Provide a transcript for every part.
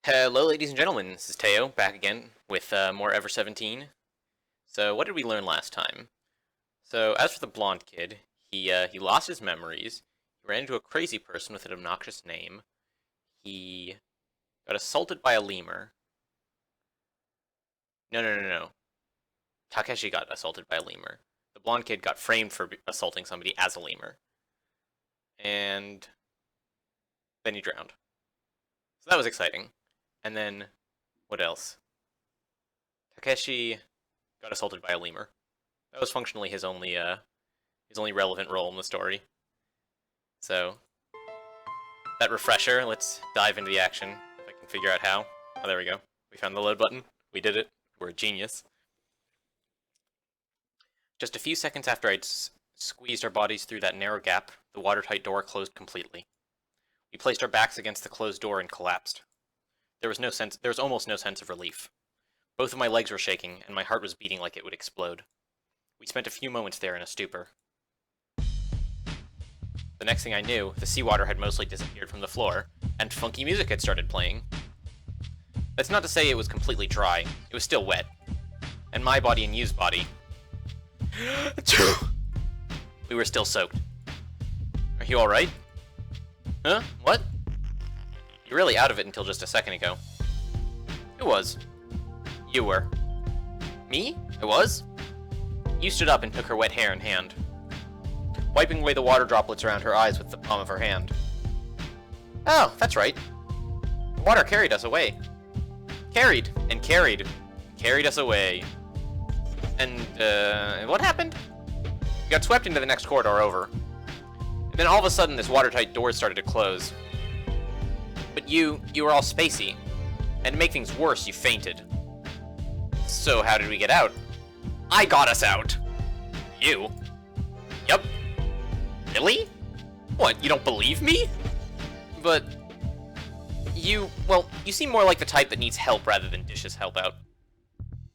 Hello, ladies and gentlemen. This is Teo back again with more Ever17. So, what did we learn last time? So, as for the blonde kid, he lost his memories. He ran into a crazy person with an obnoxious name. He got assaulted by a lemur. No. Takeshi got assaulted by a lemur. The blonde kid got framed for assaulting somebody as a lemur. And then he drowned. So that was exciting. And then, what else? Takeshi got assaulted by a lemur. That was functionally his only relevant role in the story. So, that refresher, let's dive into the action, if I can figure out how. Oh, there we go. We found the load button. We did it. We're a genius. Just a few seconds after I'd squeezed our bodies through that narrow gap, the watertight door closed completely. We placed our backs against the closed door and collapsed. There was almost no sense of relief. Both of my legs were shaking, and my heart was beating like it would explode. We spent a few moments there in a stupor. The next thing I knew, the seawater had mostly disappeared from the floor, and funky music had started playing. That's not to say it was completely dry, it was still wet. And my body and Yu's body... we were still soaked. Are you alright? Huh? What? You're really out of it until just a second ago. Who was? You were. Me? I was? You stood up and took her wet hair in hand, wiping away the water droplets around her eyes with the palm of her hand. Oh, that's right. The water carried us away. Carried us away. And, what happened? We got swept into the next corridor over. And then all of a sudden, this watertight door started to close. But you were all spacey. And to make things worse, you fainted. So how did we get out? I got us out! You? Yup. Really? What, you don't believe me? But... you seem more like the type that needs help rather than dishes help out.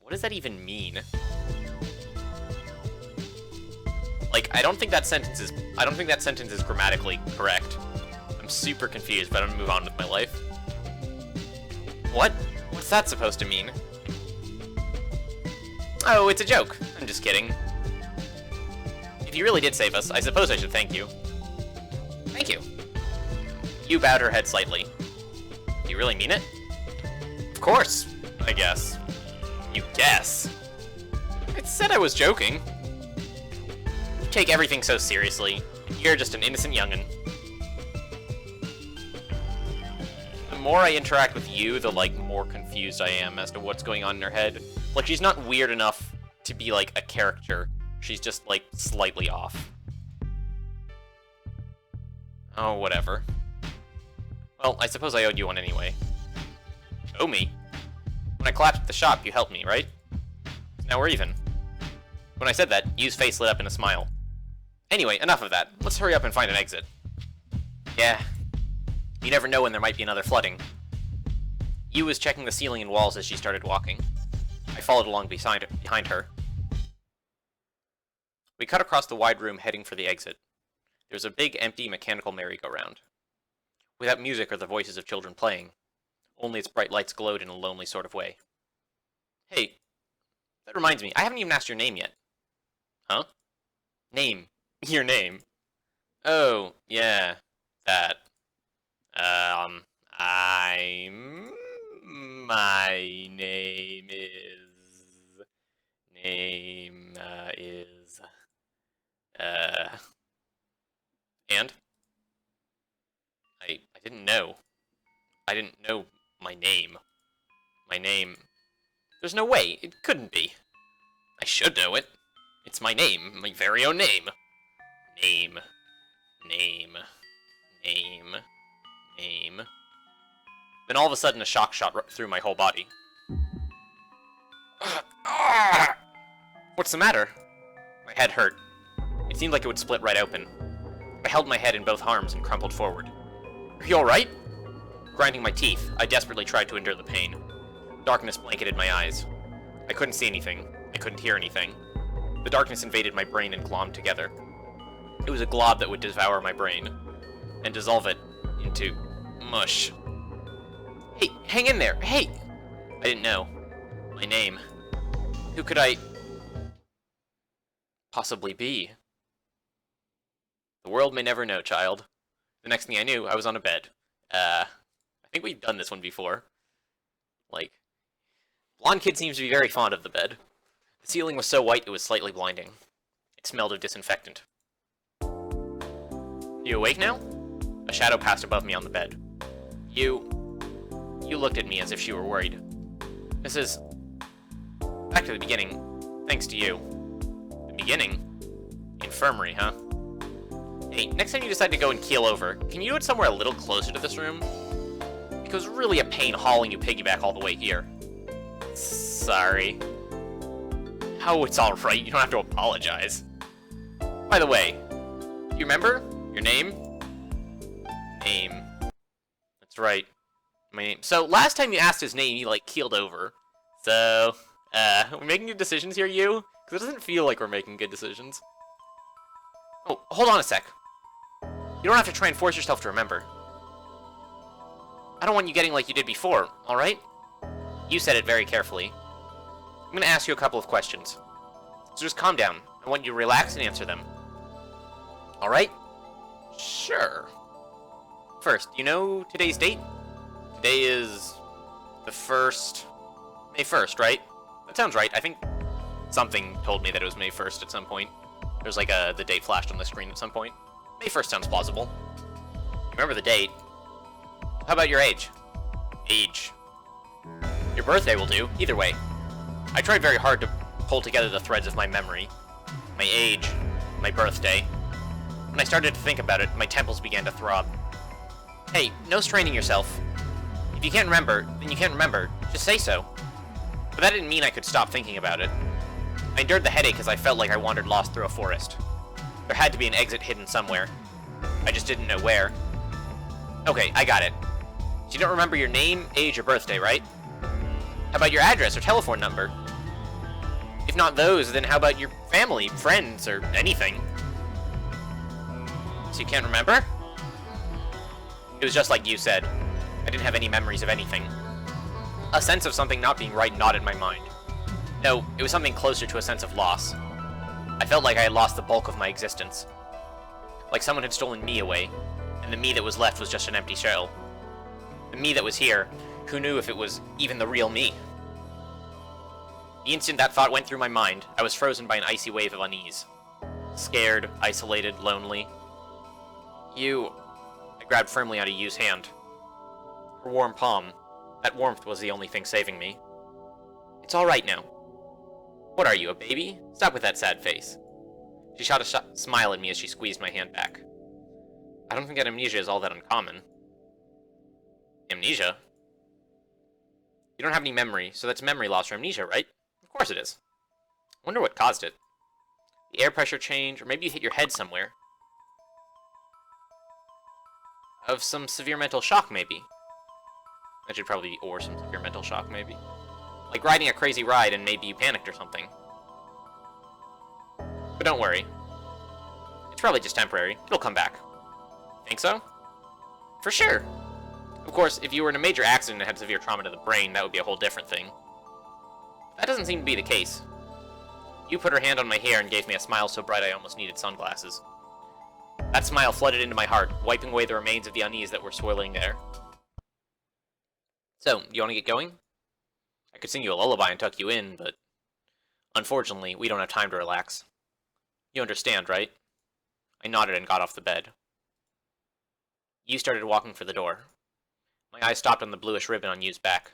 What does that even mean? Like, I don't think that sentence is grammatically correct. I'm super confused, but I'm gonna move on with my life. What? What's that supposed to mean? Oh, it's a joke. I'm just kidding. If you really did save us, I suppose I should thank you. Thank you. You bowed her head slightly. Do you really mean it? Of course, I guess. You guess? I said I was joking. You take everything so seriously. You're just an innocent young'un. The more I interact with you, the, more confused I am as to what's going on in her head. Like, she's not weird enough to be, a caricature. She's just, slightly off. Oh, whatever. Well, I suppose I owed you one anyway. Owe me? When I collapsed at the shop, you helped me, right? Now we're even. When I said that, Yu's face lit up in a smile. Anyway, enough of that. Let's hurry up and find an exit. Yeah. You never know when there might be another flooding. Yu was checking the ceiling and walls as she started walking. I followed along behind her. We cut across the wide room heading for the exit. There was a big, empty, mechanical merry-go-round. Without music or the voices of children playing. Only its bright lights glowed in a lonely sort of way. Hey, that reminds me, I haven't even asked your name yet. Huh? Name. Your name. Oh, yeah, that. My name is, and? I didn't know. I didn't know my name. My name... There's no way, it couldn't be. I should know it. It's my name, my very own name. Name. Then all of a sudden a shock shot through my whole body. What's the matter? My head hurt. It seemed like it would split right open. I held my head in both arms and crumpled forward. Are you alright? Grinding my teeth, I desperately tried to endure the pain. Darkness blanketed my eyes. I couldn't see anything. I couldn't hear anything. The darkness invaded my brain and glommed together. It was a glob that would devour my brain, and dissolve it into mush. Hang in there. Hey! I didn't know. My name. Who could I possibly be? The world may never know, child. The next thing I knew, I was on a bed. I think we've done this one before. Like, blonde kid seems to be very fond of the bed. The ceiling was so white it was slightly blinding. It smelled of disinfectant. You awake now? A shadow passed above me on the bed. You looked at me as if she were worried. This is... back to the beginning. Thanks to you. The beginning? The infirmary, huh? Hey, next time you decide to go and keel over, can you do it somewhere a little closer to this room? Because it's really a pain hauling you piggyback all the way here. Sorry. Oh, it's alright, you don't have to apologize. By the way, do you remember your name? Name. That's right. My name. So, last time you asked his name, he, like, keeled over. So, we're making good decisions here, you? Because it doesn't feel like we're making good decisions. Oh, hold on a sec. You don't have to try and force yourself to remember. I don't want you getting like you did before, alright? You said it very carefully. I'm gonna ask you a couple of questions. So just calm down. I want you to relax and answer them. Alright? Sure. First, you know today's date? Today is... the 1st... May 1st, right? That sounds right. I think something told me that it was May 1st at some point. There's like the date flashed on the screen at some point. May 1st sounds plausible. Remember the date. How about your age? Age. Your birthday will do, either way. I tried very hard to pull together the threads of my memory. My age, my birthday. When I started to think about it, my temples began to throb. Hey, no straining yourself. If you can't remember, then you can't remember. Just say so. But that didn't mean I could stop thinking about it. I endured the headache as I felt like I wandered lost through a forest. There had to be an exit hidden somewhere. I just didn't know where. Okay, I got it. So you don't remember your name, age, or birthday, right? How about your address or telephone number? If not those, then how about your family, friends, or anything? So you can't remember? It was just like you said. I didn't have any memories of anything. A sense of something not being right gnawed in my mind. No, it was something closer to a sense of loss. I felt like I had lost the bulk of my existence. Like someone had stolen me away, and the me that was left was just an empty shell. The me that was here, who knew if it was even the real me? The instant that thought went through my mind, I was frozen by an icy wave of unease. Scared, isolated, lonely. I grabbed firmly onto Yu's hand. Her warm palm. That warmth was the only thing saving me. It's alright now. What are you, a baby? Stop with that sad face. She shot a smile at me as she squeezed my hand back. I don't think that amnesia is all that uncommon. Amnesia? You don't have any memory, so that's memory loss or amnesia, right? Of course it is. I wonder what caused it. The air pressure change, or maybe you hit your head somewhere. Of some severe mental shock, maybe. That should probably be or some severe mental shock, maybe. Like riding a crazy ride and maybe you panicked or something. But don't worry. It's probably just temporary. It'll come back. Think so? For sure. Of course, if you were in a major accident and had severe trauma to the brain, that would be a whole different thing. That doesn't seem to be the case. You put her hand on my hair and gave me a smile so bright I almost needed sunglasses. That smile flooded into my heart, wiping away the remains of the unease that were swirling there. So, you want to get going? I could sing you a lullaby and tuck you in, but... unfortunately, we don't have time to relax. You understand, right? I nodded and got off the bed. You started walking for the door. My eyes stopped on the bluish ribbon on Yu's back.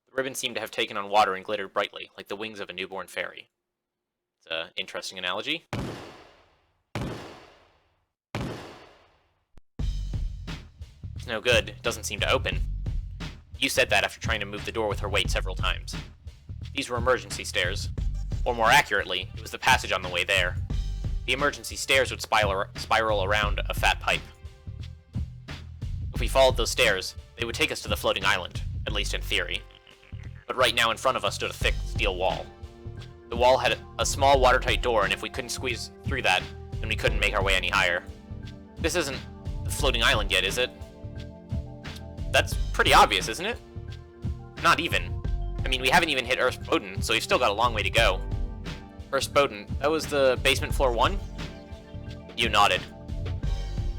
The ribbon seemed to have taken on water and glittered brightly, like the wings of a newborn fairy. It's an interesting analogy. It's no good. It doesn't seem to open. You said that after trying to move the door with her weight several times. These were emergency stairs. Or more accurately, it was the passage on the way there. The emergency stairs would spiral around a fat pipe. If we followed those stairs, they would take us to the floating island, at least in theory. But right now in front of us stood a thick steel wall. The wall had a small watertight door, and if we couldn't squeeze through that, then we couldn't make our way any higher. This isn't the floating island yet, is it? That's pretty obvious, isn't it? Not even. I mean, we haven't even hit Earth Boden, so we've still got a long way to go. Earth Boden, that was the basement floor 1? You nodded.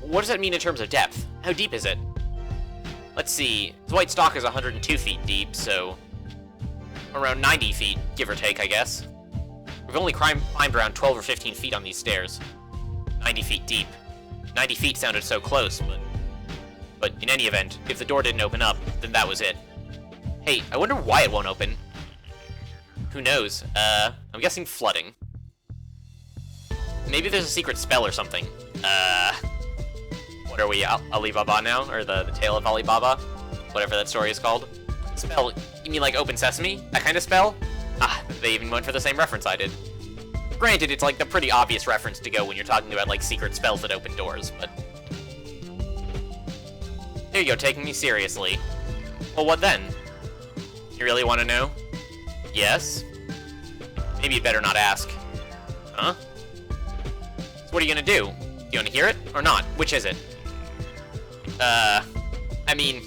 What does that mean in terms of depth? How deep is it? Let's see. The White Stock is 102 feet deep, so around 90 feet, give or take, I guess. We've only climbed around 12 or 15 feet on these stairs. 90 feet deep. 90 feet sounded so close, but in any event, if the door didn't open up, then that was it. Hey, I wonder why it won't open. Who knows? I'm guessing flooding. Maybe there's a secret spell or something. What are we, Alibaba now? Or the Tale of Alibaba? Whatever that story is called. Spell, you mean like Open Sesame? That kind of spell? Ah, they even went for the same reference I did. Granted, it's like the pretty obvious reference to go when you're talking about like secret spells that open doors, but... There you go, taking me seriously. Well, what then? You really want to know? Yes? Maybe you'd better not ask. Huh? So what are you gonna do? Do you want to hear it, or not? Which is it? I mean,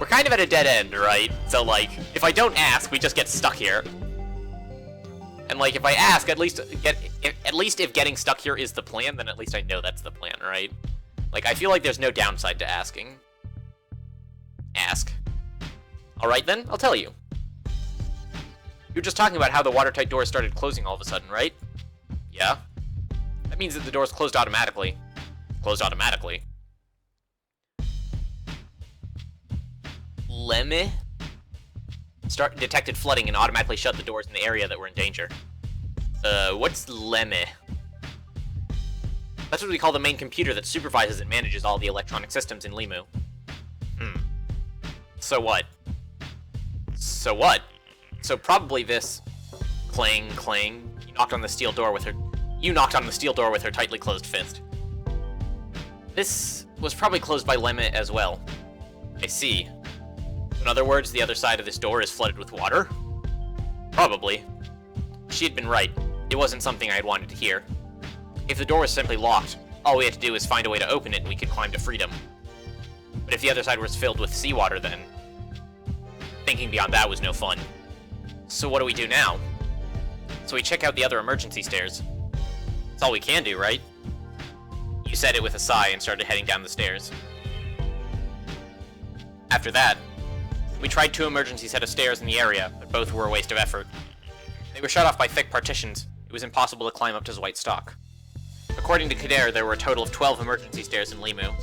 we're kind of at a dead end, right? So, like, if I don't ask, we just get stuck here. And, like, if I ask, at least if getting stuck here is the plan, then at least I know that's the plan, right? Like, I feel like there's no downside to asking. Ask. Alright then, I'll tell you. You were just talking about how the watertight doors started closing all of a sudden, right? Yeah. That means that the doors closed automatically. Closed automatically. Lemme? Detected flooding and automatically shut the doors in the area that were in danger. What's Lemme? That's what we call the main computer that supervises and manages all the electronic systems in Limu. So what? So what? So probably this... Clang, clang. You knocked on the steel door with her tightly closed fist. This was probably closed by Lemme as well. I see. In other words, the other side of this door is flooded with water? Probably. She had been right. It wasn't something I had wanted to hear. If the door was simply locked, all we had to do was find a way to open it and we could climb to freedom. But if the other side was filled with seawater, then... thinking beyond that was no fun. So what do we do now? So we check out the other emergency stairs. That's all we can do, right? You said it with a sigh and started heading down the stairs. After that, we tried 2 emergency set of stairs in the area, but both were a waste of effort. They were shut off by thick partitions. It was impossible to climb up to White Stock. According to Kader, there were a total of 12 emergency stairs in Limu.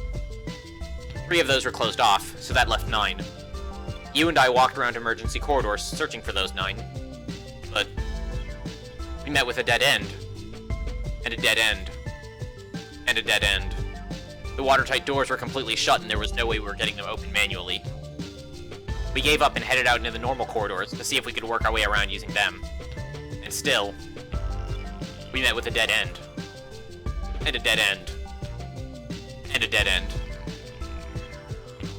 3 of those were closed off, so that left 9. You and I walked around emergency corridors searching for those 9. But we met with a dead end. And a dead end. And a dead end. The watertight doors were completely shut and there was no way we were getting them open manually. We gave up and headed out into the normal corridors to see if we could work our way around using them. And still, we met with a dead end. And a dead end. And a dead end.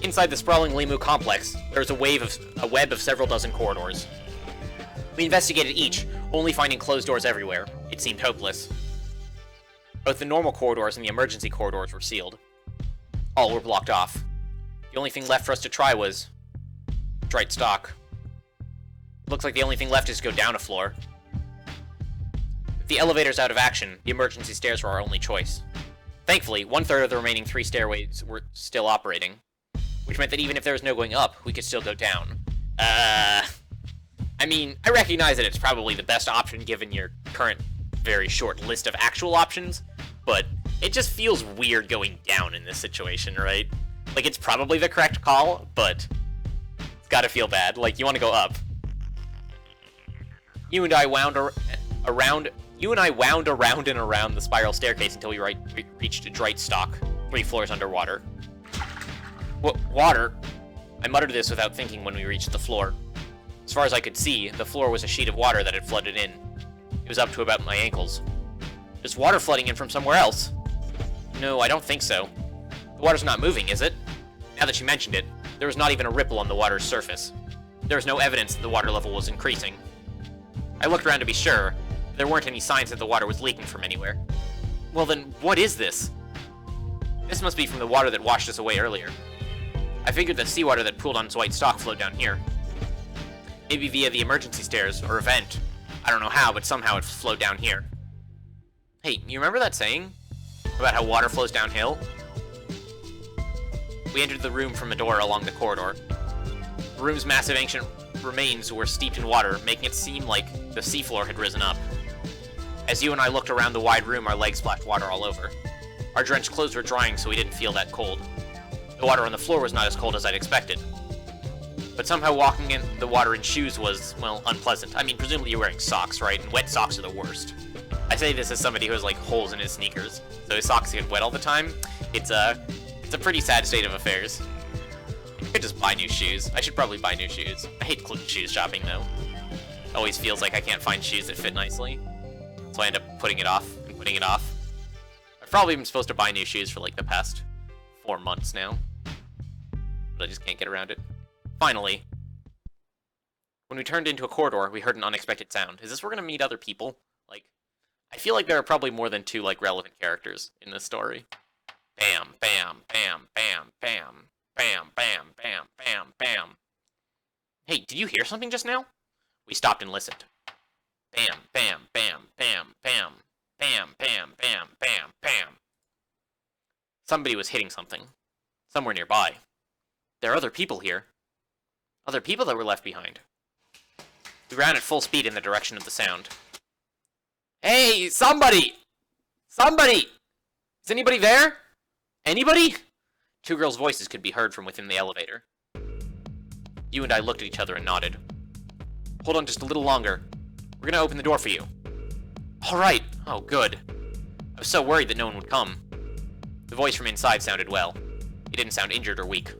Inside the sprawling Limu complex, there was a web of several dozen corridors. We investigated each, only finding closed doors everywhere. It seemed hopeless. Both the normal corridors and the emergency corridors were sealed. All were blocked off. The only thing left for us to try was... White Stock. Looks like the only thing left is to go down a floor. With the elevators out of action, the emergency stairs were our only choice. Thankfully, 1/3 of the remaining 3 stairways were still operating, which meant that even if there was no going up, we could still go down. I mean, I recognize that it's probably the best option given your current very short list of actual options, but it just feels weird going down in this situation, right? Like, it's probably the correct call, but it's gotta feel bad. Like, you want to go up. You and I wound around and around the spiral staircase until we reached Dwight Stock, 3 floors underwater. What? Water? I muttered this without thinking when we reached the floor. As far as I could see, the floor was a sheet of water that had flooded in. It was up to about my ankles. There's water flooding in from somewhere else. No, I don't think so. The water's not moving, is it? Now that you mentioned it, there was not even a ripple on the water's surface. There was no evidence that the water level was increasing. I looked around to be sure. There weren't any signs that the water was leaking from anywhere. Well then, what is this? This must be from the water that washed us away earlier. I figured the seawater that pooled on Dwight Stock flowed down here. Maybe via the emergency stairs, or a vent. I don't know how, but somehow it flowed down here. Hey, you remember that saying? About how water flows downhill? We entered the room from a door along the corridor. The room's massive ancient remains were steeped in water, making it seem like the seafloor had risen up. As you and I looked around the wide room, our legs splashed water all over. Our drenched clothes were drying, so we didn't feel that cold. The water on the floor was not as cold as I'd expected. But somehow walking in the water in shoes was, well, unpleasant. I mean, presumably you're wearing socks, right? And wet socks are the worst. I say this as somebody who has, like, holes in his sneakers, so his socks get wet all the time. It's a pretty sad state of affairs. I could just buy new shoes. I should probably buy new shoes. I hate shoes shopping, though. It always feels like I can't find shoes that fit nicely. So I end up putting it off and putting it off. I've probably been supposed to buy new shoes for, like, the past 4 months now. But I just can't get around it. Finally, when we turned into a corridor, we heard an unexpected sound. Is this where we're gonna meet other people? Like, I feel like there are probably more than 2, like, relevant characters in this story. Bam, bam, bam, bam, bam, bam, bam, bam, bam, bam. Hey, did you hear something just now? We stopped and listened. Bam, bam, bam, bam, bam, bam, bam, bam, bam, bam. Somebody was hitting something. Somewhere nearby. There are other people here. Other people that were left behind. We ran at full speed in the direction of the sound. Hey, somebody! Somebody! Is anybody there? Anybody? 2 girls' voices could be heard from within the elevator. You and I looked at each other and nodded. Hold on just a little longer. We're gonna open the door for you. Alright. Oh, good. I was so worried that no one would come. The voice from inside sounded well. It didn't sound injured or weak.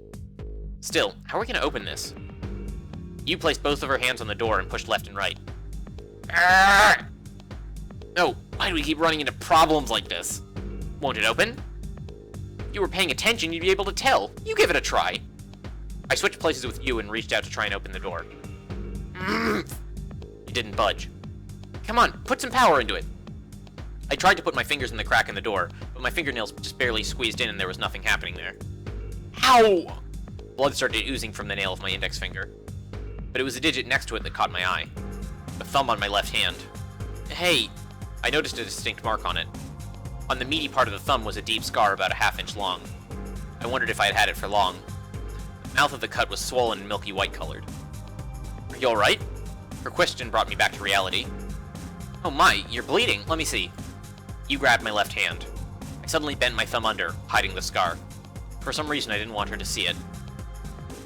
Still, how are we gonna open this? You placed both of her hands on the door and pushed left and right. Arrgh! No, why do we keep running into problems like this? Won't it open? If you were paying attention, you'd be able to tell. You give it a try. I switched places with you and reached out to try and open the door. You didn't budge. Come on, put some power into it. I tried to put my fingers in the crack in the door, but my fingernails just barely squeezed in and there was nothing happening there. Ow! Blood started oozing from the nail of my index finger. But it was a digit next to it that caught my eye. The thumb on my left hand. Hey! I noticed a distinct mark on it. On the meaty part of the thumb was a deep scar about a half-inch long. I wondered if I had had it for long. The mouth of the cut was swollen and milky white colored. Are you alright? Her question brought me back to reality. Oh my, you're bleeding. Let me see. You grabbed my left hand. I suddenly bent my thumb under, hiding the scar. For some reason, I didn't want her to see it.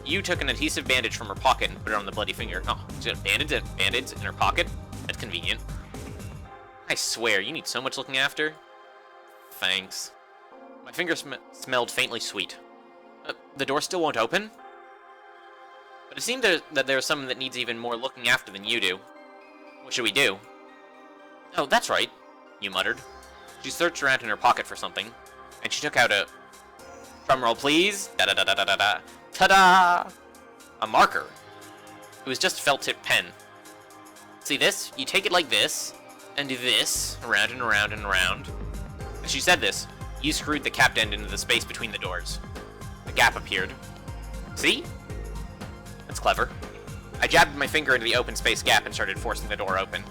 You took an adhesive bandage from her pocket and put it on the bloody finger. Oh, she's got a bandage in her pocket? That's convenient. I swear, you need so much looking after. Thanks. My finger smelled faintly sweet. The door still won't open? But it seemed that there's someone that needs even more looking after than you do. What should we do? Oh, that's right, you muttered. She searched around in her pocket for something, and she took out a... Drumroll, please. Da-da-da-da-da-da. Ta-da! A marker. It was just a felt-tip pen. See this? You take it like this, and do this, around and around and around. As she said this, you screwed the capped end into the space between the doors. A gap appeared. See? That's clever. I jabbed my finger into the open space gap and started forcing the door open.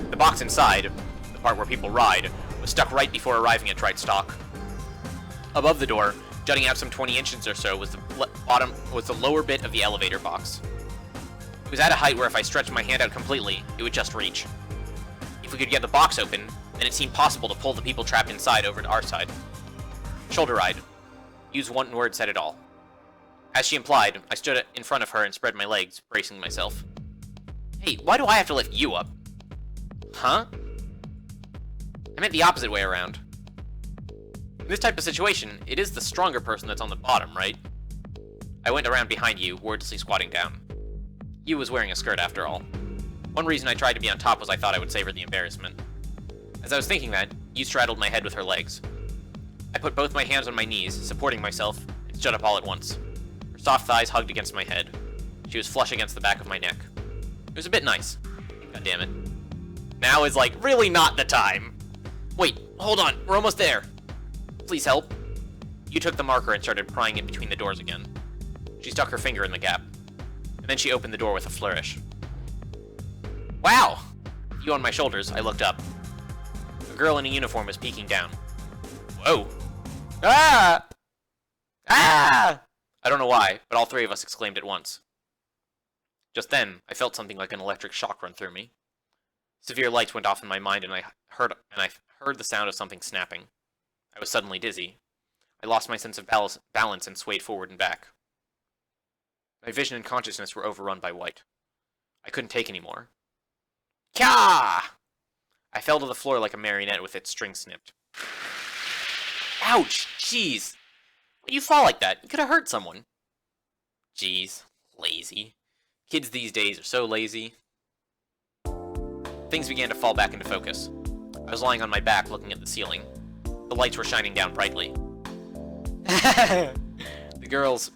The box inside, the part where people ride, was stuck right before arriving at Trightstock. Above the door, jutting out some 20 inches or so, was the lower bit of the elevator box. It was at a height where if I stretched my hand out completely, it would just reach. If we could get the box open, then it seemed possible to pull the people trapped inside over to our side. Shoulder-eyed. Use one word said it all. As she implied, I stood in front of her and spread my legs, bracing myself. Hey, why do I have to lift you up? Huh? I meant the opposite way around. In this type of situation, it is the stronger person that's on the bottom, right? I went around behind you, wordlessly squatting down. You was wearing a skirt after all. One reason I tried to be on top was I thought I would save her the embarrassment. As I was thinking that, you straddled my head with her legs. I put both my hands on my knees, supporting myself, and stood up all at once. Her soft thighs hugged against my head. She was flush against the back of my neck. It was a bit nice. God damn it. Now is, like, really not the time. Wait, hold on, we're almost there. Please help. You took the marker and started prying it between the doors again. She stuck her finger in the gap. And then she opened the door with a flourish. you on my shoulders, I looked up. A girl in a uniform was peeking down. Whoa. Ah! Ah! I don't know why, but all three of us exclaimed at once. Just then, I felt something like an electric shock run through me. Severe lights went off in my mind, and I heard the sound of something snapping. I was suddenly dizzy. I lost my sense of balance and swayed forward and back. My vision and consciousness were overrun by white. I couldn't take any more. Kah! I fell to the floor like a marionette with its string snipped. Ouch! Jeez! Why'd you fall like that? You could have hurt someone. Jeez. Lazy. Kids these days are so lazy. Things began to fall back into focus. I was lying on my back looking at the ceiling. The lights were shining down brightly. The girls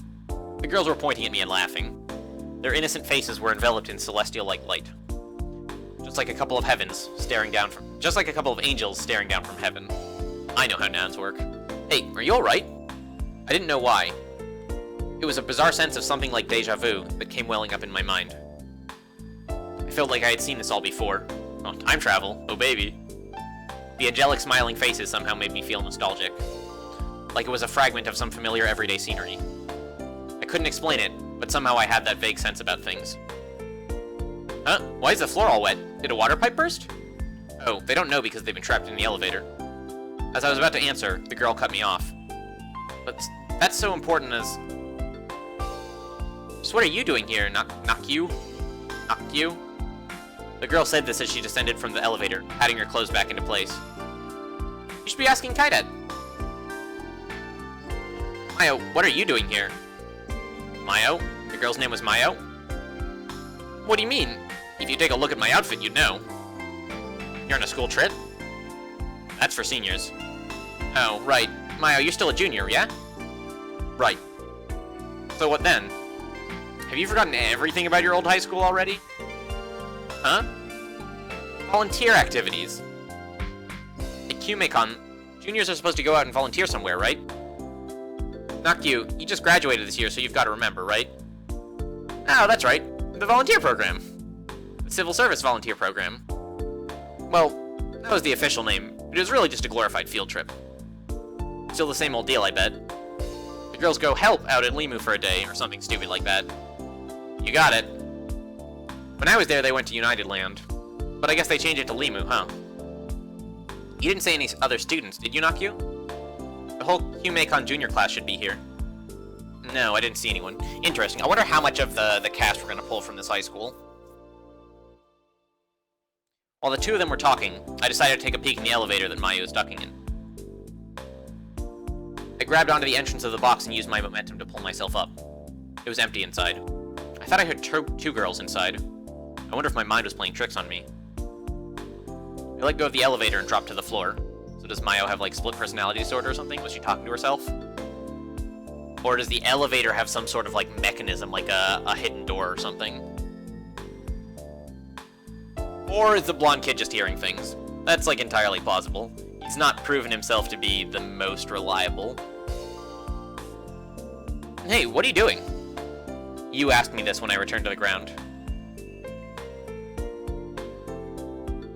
were pointing at me and laughing. Their innocent faces were enveloped in celestial-like light. Just like a couple of angels staring down from heaven. I know how nouns work. Hey, are you alright? I didn't know why. It was a bizarre sense of something like deja vu that came welling up in my mind. I felt like I had seen this all before. Oh, time travel. Oh, baby. The angelic smiling faces somehow made me feel nostalgic. Like it was a fragment of some familiar everyday scenery. I couldn't explain it, but somehow I had that vague sense about things. Huh? Why is the floor all wet? Did a water pipe burst? Oh, they don't know because they've been trapped in the elevator. As I was about to answer, the girl cut me off. But that's so important as... So what are you doing here, Knock you? The girl said this as she descended from the elevator, patting her clothes back into place. You should be asking Kaidet. Mayo, what are you doing here? Mayo? The girl's name was Mayo? What do you mean? If you take a look at my outfit, you'd know. You're on a school trip? That's for seniors. Oh, right. Mayo, you're still a junior, yeah? Right. So what then? Have you forgotten everything about your old high school already? Huh? Volunteer activities. At QMACon, juniors are supposed to go out and volunteer somewhere, right? Not you just graduated this year, so you've got to remember, right? Oh, that's right. The volunteer program. The civil service volunteer program. Well, that was the official name, but it was really just a glorified field trip. Still the same old deal, I bet. The girls go help out at Limu for a day, or something stupid like that. You got it. When I was there, they went to United Land. But I guess they changed it to Limu, huh? You didn't say any other students, did you, Nakyu? The whole QMACon junior class should be here. No, I didn't see anyone. Interesting. I wonder how much of the cast we're going to pull from this high school. While the two of them were talking, I decided to take a peek in the elevator that Mayo was ducking in. I grabbed onto the entrance of the box and used my momentum to pull myself up. It was empty inside. I thought I heard two girls inside. I wonder if my mind was playing tricks on me. I let go of the elevator and dropped to the floor. So does Mayo have, like, split personality disorder or something? Was she talking to herself? Or does the elevator have some sort of, like, mechanism, like a hidden door or something? Or is the blonde kid just hearing things? That's, like, entirely plausible. He's not proven himself to be the most reliable. Hey, what are you doing? You asked me this when I returned to the ground.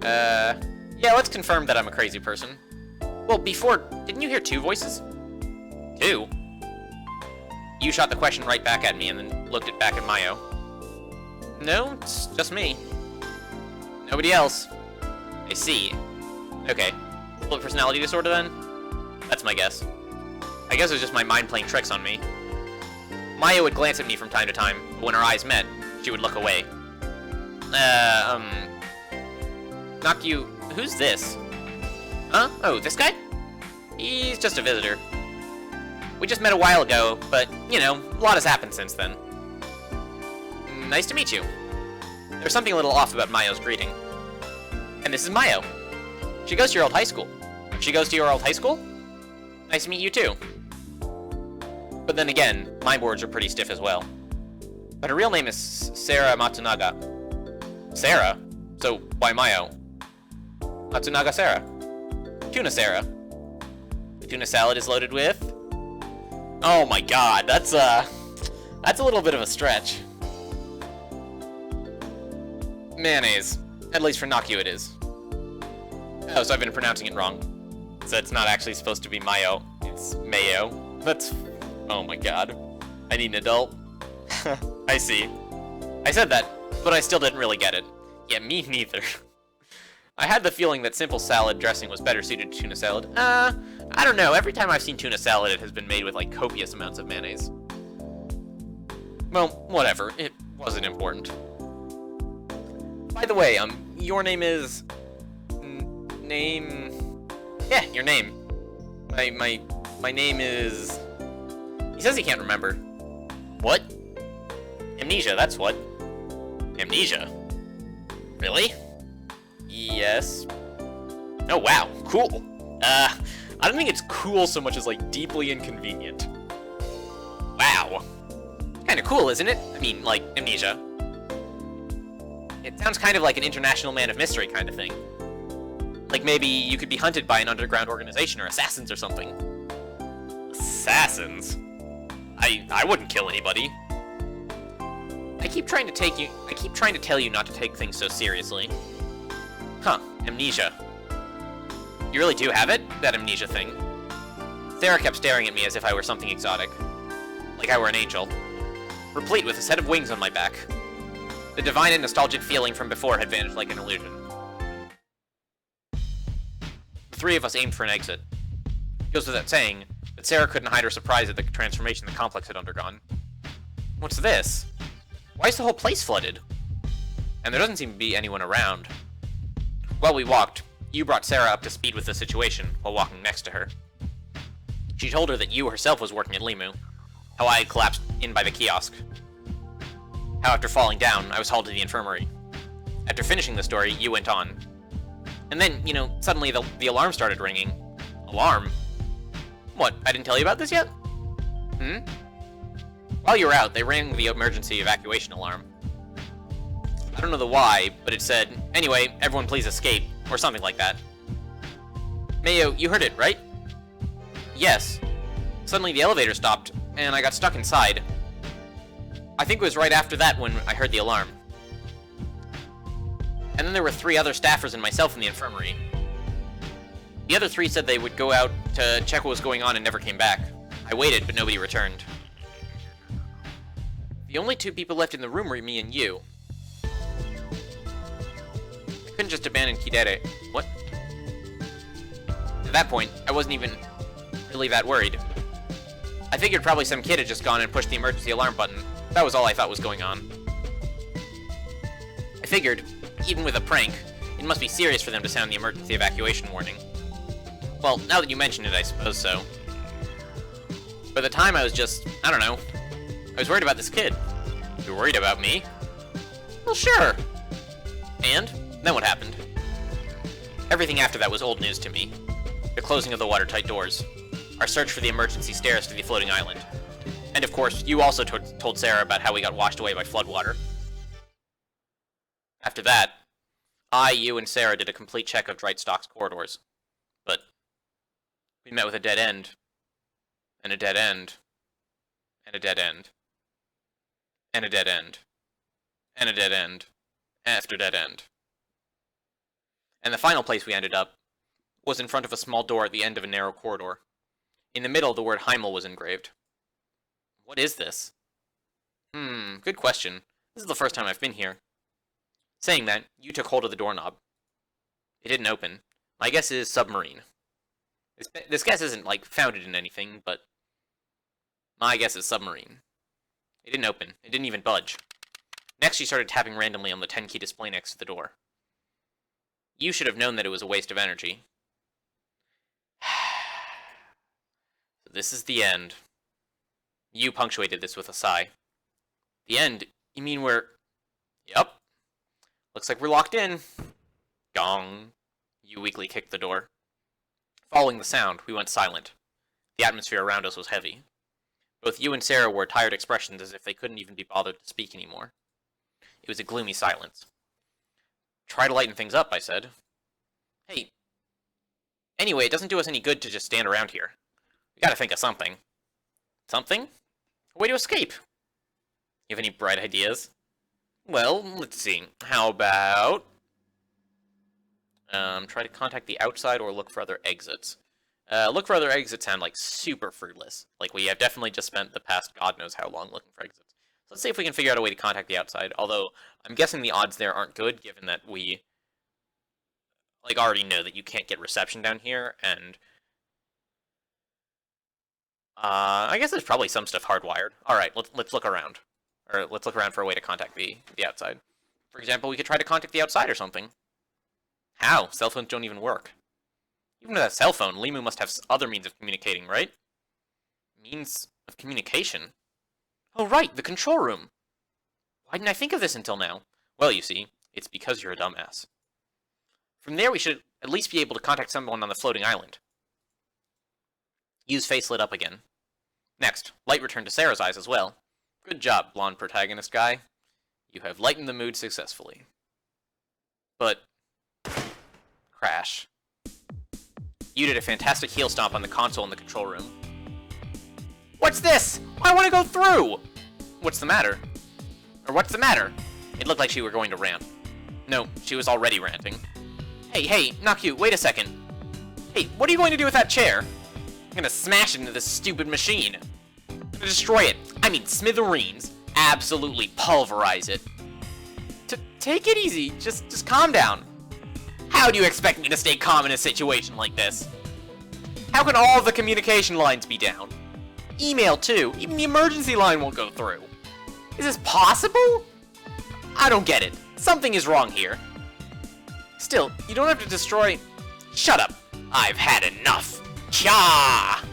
Yeah, let's confirm that I'm a crazy person. Well, before, didn't you hear two voices? Two? You shot the question right back at me and then looked it back at Mayo. No, it's just me. Nobody else. I see. Okay. Split personality disorder then? That's my guess. I guess it was just my mind playing tricks on me. Mayo would glance at me from time to time, but when our eyes met, she would look away. Nakyu, who's this? Huh? Oh, this guy? He's just a visitor. We just met a while ago, but, you know, a lot has happened since then. Nice to meet you. There's something a little off about Mayo's greeting. And this is Mayo. She goes to your old high school. She goes to your old high school? Nice to meet you too. But then again, my words are pretty stiff as well. But her real name is Sarah Matsunaga. Sarah? So, why Mayo? Matsunaga Sarah. Tuna Sarah. The tuna salad is loaded with... Oh my god, that's a little bit of a stretch. Mayonnaise. At least for Nakyu it is. Oh, so I've been pronouncing it wrong. So it's not actually supposed to be Mayo, it's Mayo. That's... oh my god. I need an adult. I see. I said that, but I still didn't really get it. Yeah, me neither. I had the feeling that simple salad dressing was better suited to tuna salad. I don't know. Every time I've seen tuna salad, it has been made with, like, copious amounts of mayonnaise. Well, whatever. It wasn't important. By the way, your name is... name... yeah, your name. My name is... He says he can't remember. What? Amnesia, that's what. Amnesia? Really? Yes. Oh, wow. Cool. I don't think it's cool so much as, like, deeply inconvenient. Wow. Kinda cool, isn't it? I mean, like, amnesia. It sounds kind of like an international man of mystery kind of thing. Like, maybe you could be hunted by an underground organization or assassins or something. Assassins? I wouldn't kill anybody. I keep trying to tell you not to take things so seriously. Huh, amnesia. You really do have it? That amnesia thing? Sarah kept staring at me as if I were something exotic. Like I were an angel. Replete with a set of wings on my back. The divine and nostalgic feeling from before had vanished like an illusion. The three of us aimed for an exit. It goes without saying that Sarah couldn't hide her surprise at the transformation the complex had undergone. What's this? Why is the whole place flooded? And there doesn't seem to be anyone around. While we walked, you brought Sarah up to speed with the situation while walking next to her. She told her that you herself was working at Limu, how I had collapsed in by the kiosk, how after falling down, I was hauled to the infirmary. After finishing the story, you went on. And then, you know, suddenly the alarm started ringing. Alarm? What, I didn't tell you about this yet? While you were out, they rang the emergency evacuation alarm. I don't know the why, but it said, anyway, everyone please escape, or something like that. Mayo, you heard it, right? Yes. Suddenly the elevator stopped, and I got stuck inside. I think it was right after that when I heard the alarm. And then there were 3 other staffers and myself in the infirmary. The other 3 said they would go out to check what was going on and never came back. I waited, but nobody returned. The only 2 people left in the room were me and you. I couldn't just abandon Kidere. What? At that point, I wasn't even really that worried. I figured probably some kid had just gone and pushed the emergency alarm button. That was all I thought was going on. I figured, even with a prank, it must be serious for them to sound the emergency evacuation warning. Well, now that you mention it, I suppose so. By the time I was just, I don't know, I was worried about this kid. You're worried about me? Well, sure. And? Then what happened? Everything after that was old news to me. The closing of the watertight doors. Our search for the emergency stairs to the floating island. And of course, you also told Sarah about how we got washed away by floodwater. After that, I, you, and Sarah did a complete check of Dreitstock's corridors. But we met with a dead end. And a dead end. And a dead end. And a dead end. And a dead end. After dead end. And the final place we ended up was in front of a small door at the end of a narrow corridor. In the middle, the word Heimel was engraved. What is this? Good question. This is the first time I've been here. Saying that, you took hold of the doorknob. It didn't open. My guess is submarine. This guess isn't, like, founded in anything, but my guess is submarine. It didn't open. It didn't even budge. Next, she started tapping randomly on the 10-key display next to the door. You should have known that it was a waste of energy. So this is the end. You punctuated this with a sigh. The end? You mean we're... Yup. Looks like we're locked in. Gong. You weakly kicked the door. Following the sound, we went silent. The atmosphere around us was heavy. Both you and Sarah wore tired expressions as if they couldn't even be bothered to speak anymore. It was a gloomy silence. Try to lighten things up, I said. Hey. Anyway, it doesn't do us any good to just stand around here. We gotta think of something. Something? A way to escape. You have any bright ideas? Well, let's see. How about... Try to contact the outside or look for other exits. Look for other exits sound like super fruitless. Like, we have definitely just spent the past god knows how long looking for exits. So let's see if we can figure out a way to contact the outside, although I'm guessing the odds there aren't good, given that we, like, already know that you can't get reception down here, and I guess there's probably some stuff hardwired. Alright, let's look around. Or let's look around for a way to contact the outside. For example, we could try to contact the outside or something. How? Cell phones don't even work. Even with a cell phone, Limu must have other means of communicating, right? Means of communication? Oh right, the control room! Why didn't I think of this until now? Well, you see, it's because you're a dumbass. From there, we should at least be able to contact someone on the floating island. Yu's face lit up again. Next, light returned to Sarah's eyes as well. Good job, blonde protagonist guy. You have lightened the mood successfully. But... crash. You did a fantastic heel stomp on the console in the control room. What's this? I want to go through! What's the matter? Or what's the matter? It looked like she were going to rant. No, she was already ranting. Hey, Naku, wait a second. Hey, what are you going to do with that chair? I'm gonna smash it into this stupid machine. I'm gonna destroy it. I mean, smithereens. Absolutely pulverize it. Take it easy. Just calm down. How do you expect me to stay calm in a situation like this? How can all of the communication lines be down? Email too. Even the emergency line won't go through. Is this possible? I don't get it. Something is wrong here. Still, you don't have to destroy... Shut up. I've had enough. Kya!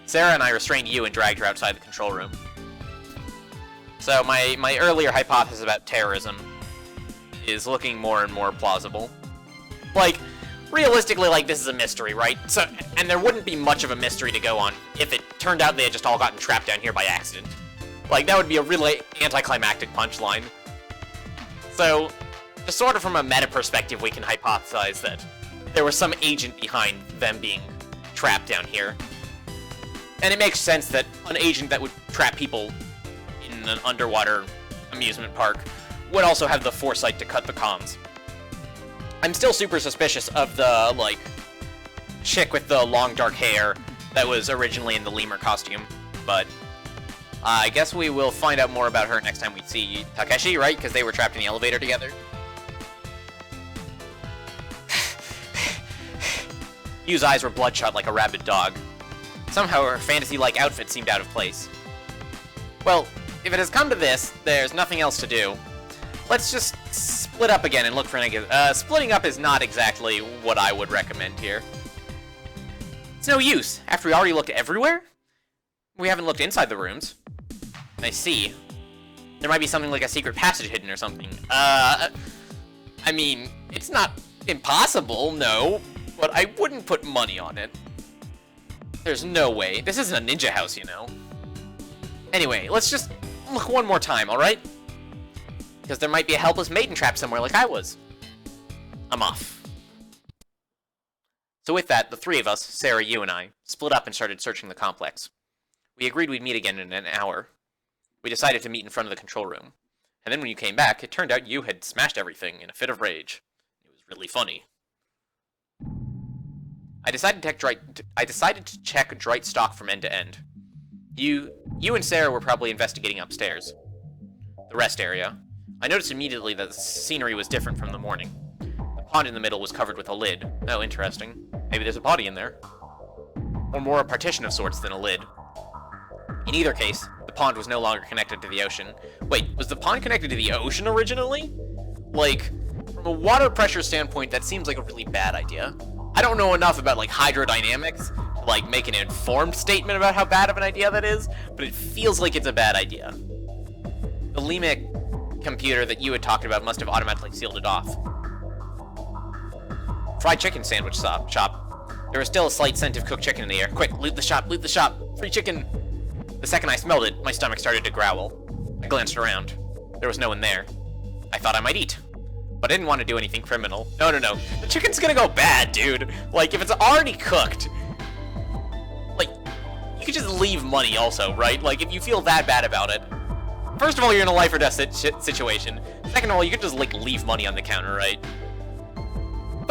Sarah and I restrained you and dragged her outside the control room. So my earlier hypothesis about terrorism is looking more and more plausible. Like, realistically, like, this is a mystery, right? So, and there wouldn't be much of a mystery to go on if it turned out they had just all gotten trapped down here by accident. Like, that would be a really anticlimactic punchline. So, just sort of from a meta perspective, we can hypothesize that there was some agent behind them being trapped down here. And it makes sense that an agent that would trap people in an underwater amusement park would also have the foresight to cut the comms. I'm still super suspicious of the, like, chick with the long dark hair that was originally in the lemur costume, but I guess we will find out more about her next time we see Takeshi, right? Because they were trapped in the elevator together. Yu's eyes were bloodshot like a rabid dog. Somehow her fantasy-like outfit seemed out of place. Well, if it has come to this, there's nothing else to do. Let's just split up again and look for an exit. Splitting up is not exactly what I would recommend here. It's no use. After we already looked everywhere? We haven't looked inside the rooms. I see. There might be something like a secret passage hidden or something. I mean, it's not impossible, no, but I wouldn't put money on it. There's no way. This isn't a ninja house, you know. Anyway, let's just look one more time, alright? Because there might be a helpless maiden trapped somewhere like I was. I'm off. So with that, the three of us, Sarah, you, and I, split up and started searching the complex. We agreed we'd meet again in an hour. We decided to meet in front of the control room. And then when you came back, it turned out you had smashed everything in a fit of rage. It was really funny. I decided to check Drite stock from end to end. You and Sarah were probably investigating upstairs. The rest area. I noticed immediately that the scenery was different from the morning. The pond in the middle was covered with a lid. Oh, interesting. Maybe there's a body in there. Or more a partition of sorts than a lid. In either case, the pond was no longer connected to the ocean. Wait, was the pond connected to the ocean originally? Like, from a water pressure standpoint, that seems like a really bad idea. I don't know enough about, like, hydrodynamics to, like, make an informed statement about how bad of an idea that is, but it feels like it's a bad idea. The Lemic computer that you had talked about must have automatically sealed it off. Fried chicken sandwich shop. There was still a slight scent of cooked chicken in the air. Quick, loot the shop, loot the shop! Free chicken! The second I smelled it, my stomach started to growl. I glanced around. There was no one there. I thought I might eat. But I didn't want to do anything criminal. No. The chicken's gonna go bad, dude. Like, if it's already cooked, like, you could just leave money also, right? Like, if you feel that bad about it. First of all, you're in a life or death situation. Second of all, you could just, like, leave money on the counter, right?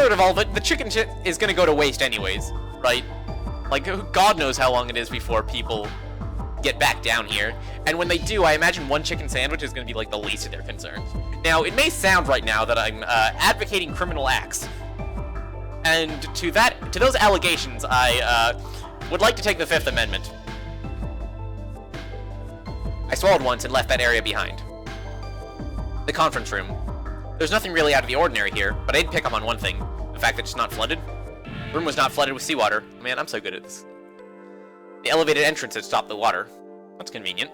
Third of all, the chicken shit is gonna go to waste anyways, right? Like, God knows how long it is before people get back down here. And when they do, I imagine one chicken sandwich is gonna be, like, the least of their concerns. Now, it may sound right now that I'm advocating criminal acts. And to those allegations, I would like to take the Fifth Amendment. I swallowed once and left that area behind. The conference room. There's nothing really out of the ordinary here, but I did pick up on one thing. The fact that it's not flooded. The room was not flooded with seawater. Man, I'm so good at this. The elevated entrance had stopped the water. That's convenient.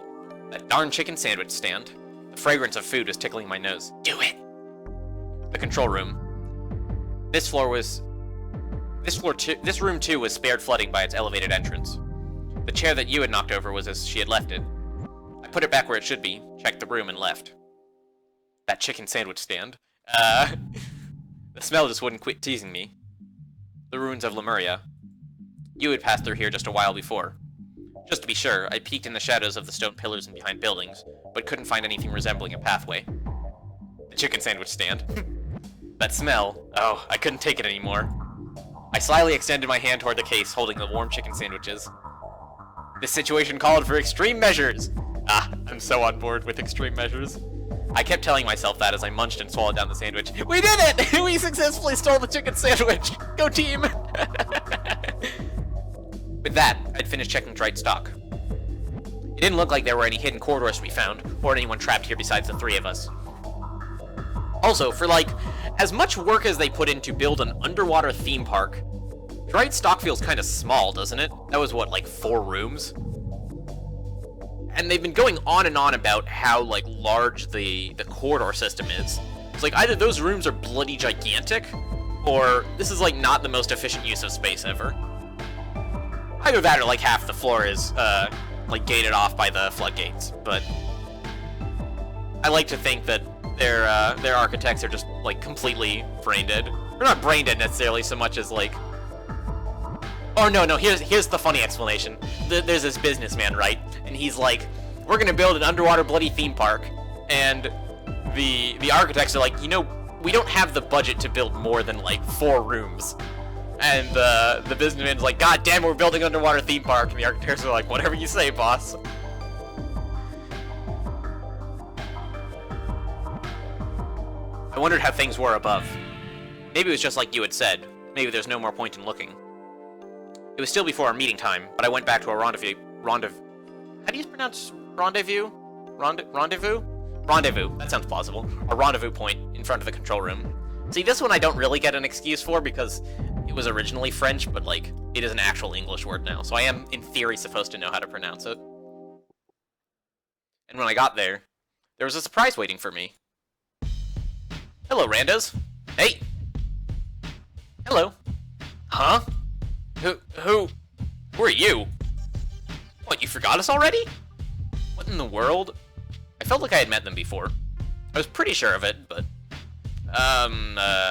That darn chicken sandwich stand. The fragrance of food was tickling my nose. Do it! The control room. This room too was spared flooding by its elevated entrance. The chair that you had knocked over was as she had left it. I put it back where it should be, checked the room, and left. That chicken sandwich stand. The smell just wouldn't quit teasing me. The ruins of Lemuria. You had passed through here just a while before. Just to be sure, I peeked in the shadows of the stone pillars and behind buildings, but couldn't find anything resembling a pathway. The chicken sandwich stand. That smell. Oh, I couldn't take it anymore. I slyly extended my hand toward the case, holding the warm chicken sandwiches. This situation called for extreme measures. Ah, I'm so on board with extreme measures. I kept telling myself that as I munched and swallowed down the sandwich. We did it! We successfully stole the chicken sandwich! Go team! With that, I'd finished checking Trite stock. It didn't look like there were any hidden corridors to be found, or anyone trapped here besides the three of us. Also, for like, as much work as they put in to build an underwater theme park, Trite stock feels kind of small, doesn't it? That was what, like 4 rooms? And they've been going on and on about how, like, large the corridor system is. It's like, either those rooms are bloody gigantic, or this is, like, not the most efficient use of space ever. Either that or, like, half the floor is, like, gated off by the floodgates, but I like to think that their architects are just, like, completely brain dead. Or not brain dead necessarily, so much as, like... Oh, no, here's the funny explanation. There's this businessman, right? And he's like, we're gonna build an underwater bloody theme park. And the architects are like, you know, we don't have the budget to build more than, like, 4 rooms. And the businessman's like, God damn it, we're building an underwater theme park. And the architects are like, whatever you say, boss. I wondered how things were above. Maybe it was just like you had said. Maybe there's no more point in looking. It was still before our meeting time, but I went back to a rendezvous. How do you pronounce rendezvous? Rendezvous? Rendezvous. That sounds plausible. A rendezvous point in front of the control room. See, this one I don't really get an excuse for because it was originally French, but, like, it is an actual English word now, so I am, in theory, supposed to know how to pronounce it. And when I got there was a surprise waiting for me. Hello, randos. Hey! Hello. Huh? Who are you? What, you forgot us already? What in the world? I felt like I had met them before. I was pretty sure of it, but...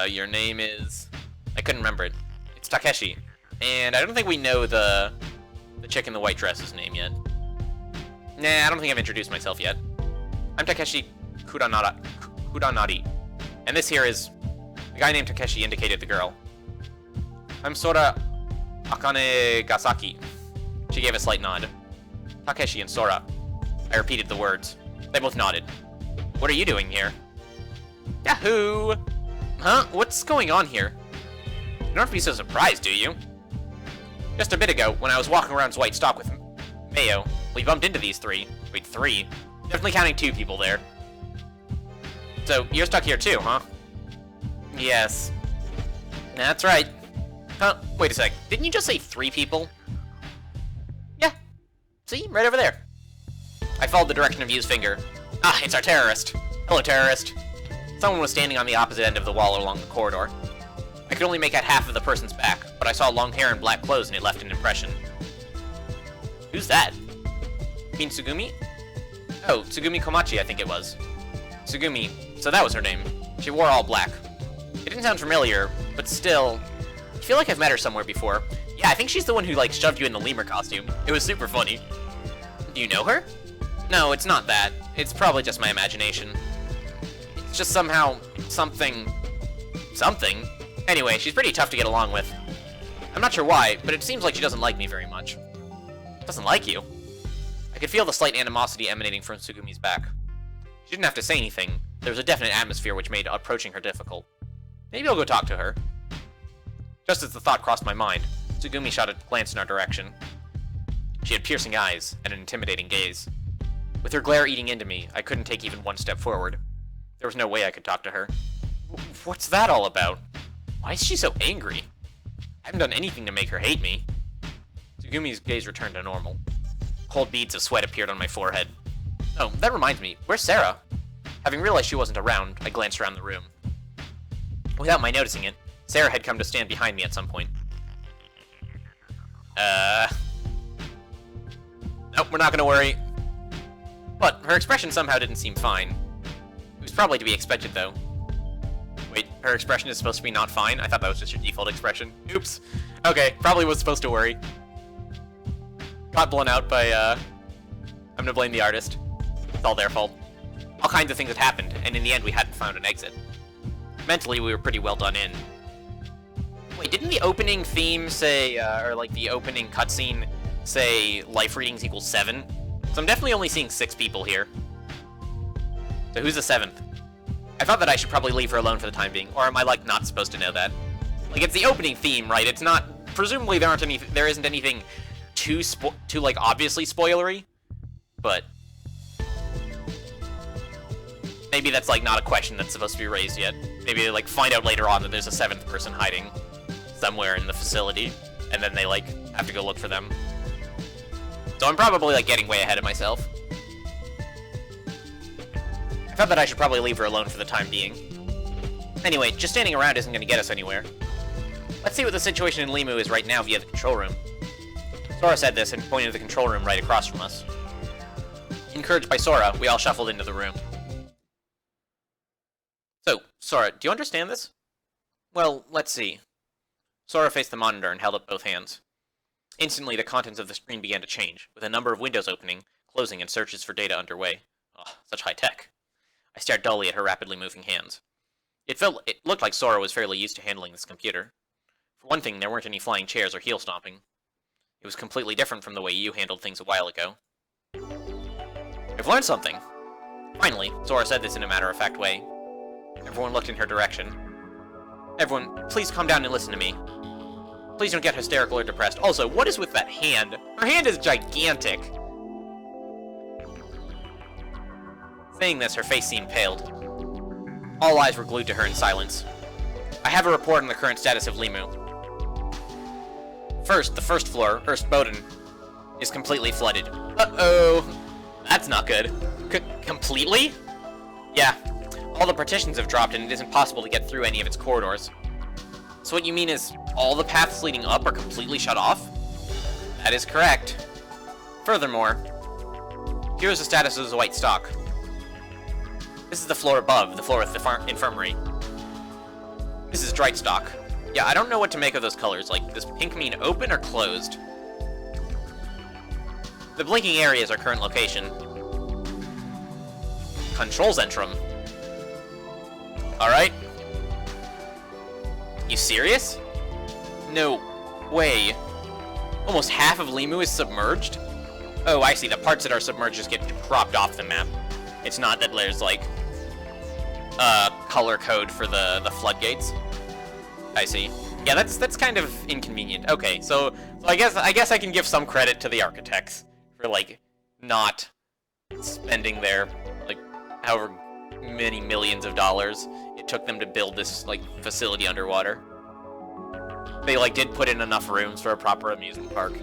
your name is... I couldn't remember it. It's Takeshi. And I don't think we know the chick in the white dress's name yet. Nah, I don't think I've introduced myself yet. I'm Takeshi Kudanari. And this here is... The guy named Takeshi indicated the girl. I'm Sora Akane Gasaki. She gave a slight nod. Takeshi and Sora. I repeated the words. They both nodded. What are you doing here? Yahoo! Huh? What's going on here? You don't have to be so surprised, do you? Just a bit ago, when I was walking around White Stock with Mayo, we bumped into these 3. Wait, 3? Definitely counting 2 people there. So, you're stuck here too, huh? Yes. That's right. Huh? Wait a sec. Didn't you just say 3 people? Yeah. See? Right over there. I followed the direction of Yu's finger. Ah, it's our terrorist. Hello, terrorist. Someone was standing on the opposite end of the wall along the corridor. I could only make out half of the person's back, but I saw long hair and black clothes and it left an impression. Who's that? You mean Tsugumi? Oh, Tsugumi Komachi, I think it was. Tsugumi. So that was her name. She wore all black. It didn't sound familiar, but still... I feel like I've met her somewhere before. Yeah, I think she's the one who, like, shoved you in the lemur costume. It was super funny. Do you know her? No, it's not that. It's probably just my imagination. It's just somehow... Something... Anyway, she's pretty tough to get along with. I'm not sure why, but it seems like she doesn't like me very much. Doesn't like you? I could feel the slight animosity emanating from Tsugumi's back. She didn't have to say anything. There was a definite atmosphere which made approaching her difficult. Maybe I'll go talk to her. Just as the thought crossed my mind, Tsugumi shot a glance in our direction. She had piercing eyes and an intimidating gaze. With her glare eating into me, I couldn't take even one step forward. There was no way I could talk to her. What's that all about? Why is she so angry? I haven't done anything to make her hate me. Tsugumi's gaze returned to normal. Cold beads of sweat appeared on my forehead. Oh, that reminds me, where's Sarah? Having realized she wasn't around, I glanced around the room. Without my noticing it, Sarah had come to stand behind me at some point. Nope, we're not gonna worry. But her expression somehow didn't seem fine. It was probably to be expected, though. Wait, her expression is supposed to be not fine? I thought that was just your default expression. Oops. Okay, probably was supposed to worry. Got blown out by, I'm gonna blame the artist. It's all their fault. All kinds of things had happened, and in the end we hadn't found an exit. Mentally, we were pretty well done in. Wait, didn't the opening theme say, or like the opening cutscene say life readings equals 7? So I'm definitely only seeing 6 people here. So who's the 7th? I thought that I should probably leave her alone for the time being, or am I, like, not supposed to know that? Like, it's the opening theme, right? It's not... Presumably there isn't anything too, like, obviously spoilery, but... Maybe that's, like, not a question that's supposed to be raised yet. Maybe, like, find out later on that there's a 7th person hiding somewhere in the facility, and then they, like, have to go look for them. So I'm probably, like, getting way ahead of myself. I thought that I should probably leave her alone for the time being. Anyway, just standing around isn't going to get us anywhere. Let's see what the situation in Limu is right now via the control room. Sora said this and pointed to the control room right across from us. Encouraged by Sora, we all shuffled into the room. So, Sora, do you understand this? Well, let's see. Sora faced the monitor and held up both hands. Instantly, the contents of the screen began to change, with a number of windows opening, closing, and searches for data underway. Oh, such high tech. I stared dully at her rapidly moving hands. It looked like Sora was fairly used to handling this computer. For one thing, there weren't any flying chairs or heel stomping. It was completely different from the way you handled things a while ago. I've learned something! Finally, Sora said this in a matter-of-fact way. Everyone looked in her direction. Everyone, please calm down and listen to me. Please don't get hysterical or depressed. Also, what is with that hand? Her hand is gigantic! Saying this, her face seemed paled. All eyes were glued to her in silence. I have a report on the current status of Limu. First, the first floor, Boden, is completely flooded. Uh-oh! That's not good. Completely? Yeah. All the partitions have dropped and it isn't possible to get through any of its corridors. So what you mean is, all the paths leading up are completely shut off? That is correct. Furthermore, here's the status of the white stock. This is the floor above, the floor with the infirmary. This is Drightstock. Yeah, I don't know what to make of those colors. Like, does pink mean open or closed? The blinking area is our current location. Control Zentrum. Alright. You serious? No way. Almost half of Limu is submerged? Oh, I see. The parts that are submerged just get cropped off the map. It's not that there's, like, color code for the floodgates. I see. Yeah, that's kind of inconvenient. Okay, so I guess I can give some credit to the architects for, like, not spending their, like, however many millions of dollars it took them to build this, like, facility underwater. They, like, did put in enough rooms for a proper amusement park.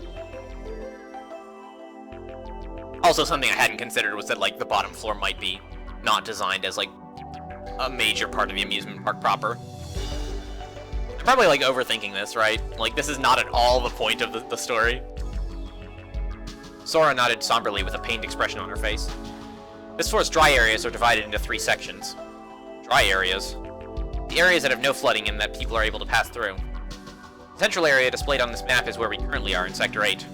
Also, something I hadn't considered was that, like, the bottom floor might be not designed as, like, a major part of the amusement park proper. I'm probably, like, overthinking this, right? Like, this is not at all the point of the story. Sora nodded somberly with a pained expression on her face. This floor's dry areas are divided into 3 sections. Dry areas? The areas that have no flooding and that people are able to pass through. The central area displayed on this map is where we currently are in Sector 8.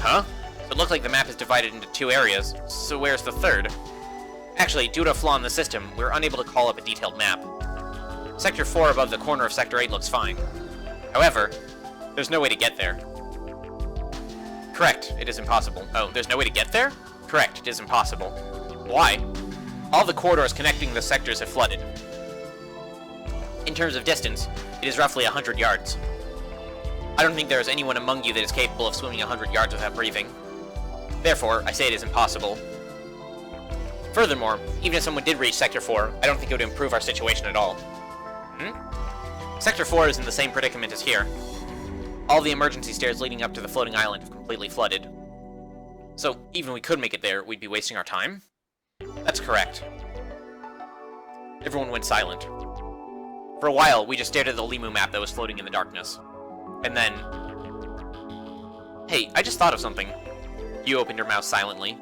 Huh? So it looks like the map is divided into 2 areas, so where's the third? Actually, due to a flaw in the system, we're unable to call up a detailed map. Sector 4 above the corner of Sector 8 looks fine. However, there's no way to get there. Correct, it is impossible. Oh, there's no way to get there? Correct, it is impossible. Why? All the corridors connecting the sectors have flooded. In terms of distance, it is roughly 100 yards. I don't think there is anyone among you that is capable of swimming 100 yards without breathing. Therefore, I say it is impossible. Furthermore, even if someone did reach Sector 4, I don't think it would improve our situation at all. Sector 4 is in the same predicament as here. All the emergency stairs leading up to the floating island have completely flooded. So, even if we could make it there, we'd be wasting our time? That's correct. Everyone went silent. For a while, we just stared at the Limu map that was floating in the darkness. And then... Hey, I just thought of something. You opened your mouth silently.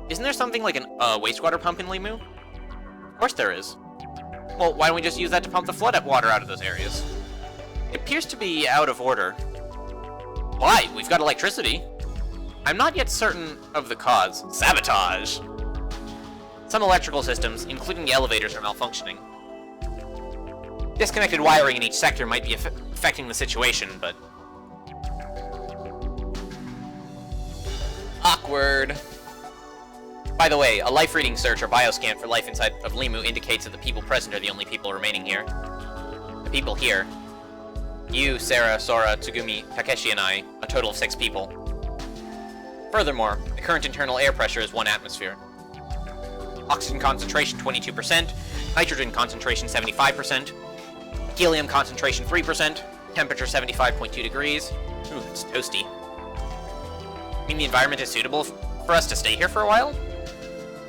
Isn't there something like a wastewater pump in Limu? Of course there is. Well, why don't we just use that to pump the flood water out of those areas? It appears to be out of order. Why? We've got electricity. I'm not yet certain of the cause. Sabotage! Some electrical systems, including the elevators, are malfunctioning. Disconnected wiring in each sector might be affecting the situation, but... Awkward. By the way, a life reading search or bioscan for life inside of Limu indicates that the people present are the only people remaining here. The people here. You, Sarah, Sora, Tsugumi, Takeshi, and I, a total of 6 people. Furthermore, the current internal air pressure is 1 atmosphere. Oxygen concentration 22%, nitrogen concentration 75%, helium concentration 3%, temperature 75.2 degrees. Ooh, it's toasty. I mean the environment is suitable for us to stay here for a while?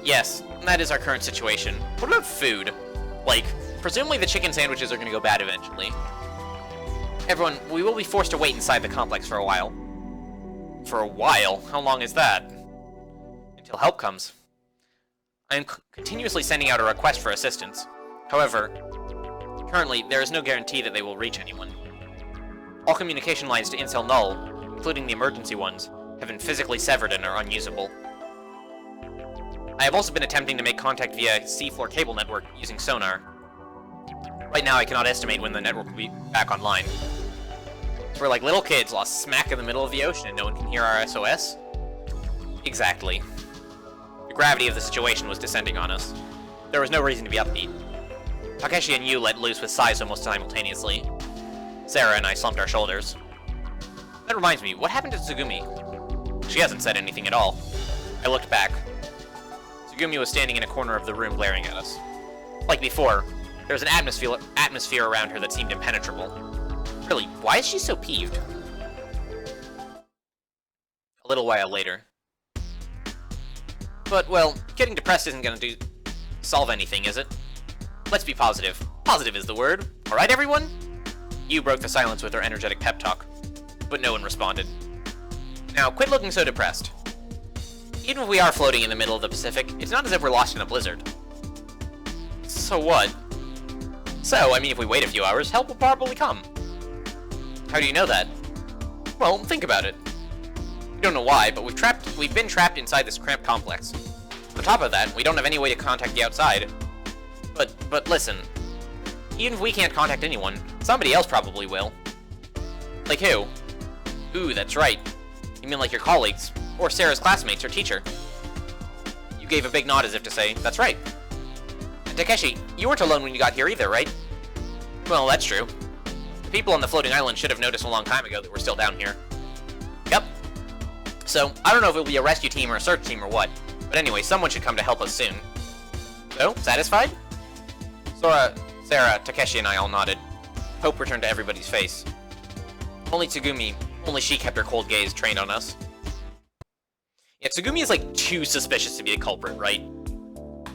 Yes, that is our current situation. What about food? Like, presumably the chicken sandwiches are going to go bad eventually. Everyone, we will be forced to wait inside the complex for a while. For a while? How long is that? Until help comes. I am continuously sending out a request for assistance. However, currently, there is no guarantee that they will reach anyone. All communication lines to Incel Null, including the emergency ones, have been physically severed and are unusable. I have also been attempting to make contact via seafloor cable network using sonar. Right now, I cannot estimate when the network will be back online. So we're like little kids lost smack in the middle of the ocean and no one can hear our SOS? Exactly. The gravity of the situation was descending on us. There was no reason to be upbeat. Takeshi and you let loose with sighs almost simultaneously. Sarah and I slumped our shoulders. That reminds me, what happened to Tsugumi? She hasn't said anything at all. I looked back. Tsugumi was standing in a corner of the room glaring at us. Like before, there was an atmosphere around her that seemed impenetrable. Really, why is she so peeved? A little while later. But, well, getting depressed isn't gonna solve anything, is it? Let's be positive. Positive is the word. Alright, everyone? You broke the silence with her energetic pep talk. But no one responded. Now, quit looking so depressed. Even if we are floating in the middle of the Pacific, it's not as if we're lost in a blizzard. So what? So, I mean, if we wait a few hours, help will probably come. How do you know that? Well, think about it. We don't know why, but we've been trapped inside this cramped complex. On top of that, we don't have any way to contact the outside. But listen. Even if we can't contact anyone, somebody else probably will. Like who? Ooh, that's right. You mean like your colleagues? Or Sarah's classmates or teacher? You gave a big nod as if to say, that's right. And Takeshi, you weren't alone when you got here either, right? Well, that's true. The people on the floating island should have noticed a long time ago that we're still down here. Yep. So, I don't know if it'll be a rescue team or a search team or what, but anyway, someone should come to help us soon. So, satisfied? Sora, Sarah, Takeshi, and I all nodded. Hope returned to everybody's face. Only Tsugumi, only she kept her cold gaze trained on us. Yeah, Tsugumi is like too suspicious to be a culprit, right?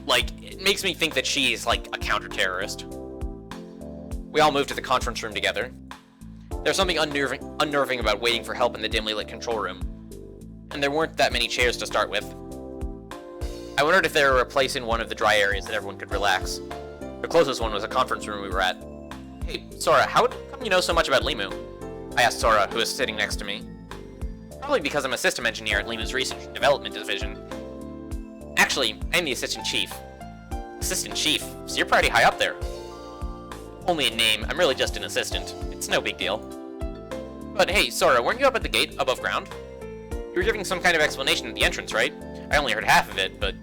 Like, it makes me think that she is like a counter-terrorist. We all moved to the conference room together. There's something unnerving about waiting for help in the dimly lit control room. And there weren't that many chairs to start with. I wondered if there were a place in one of the dry areas that everyone could relax. The closest one was a conference room we were at. Hey, Sora, how come you know so much about Limu? I asked Sora, who was sitting next to me. Probably because I'm a system engineer at Limu's Research and Development Division. Actually, I'm the Assistant Chief. Assistant Chief? So you're pretty high up there. only a name. I'm really just an assistant. It's no big deal. But hey, Sora, weren't you up at the gate above ground? You were giving some kind of explanation at the entrance, right? I only heard half of it, but...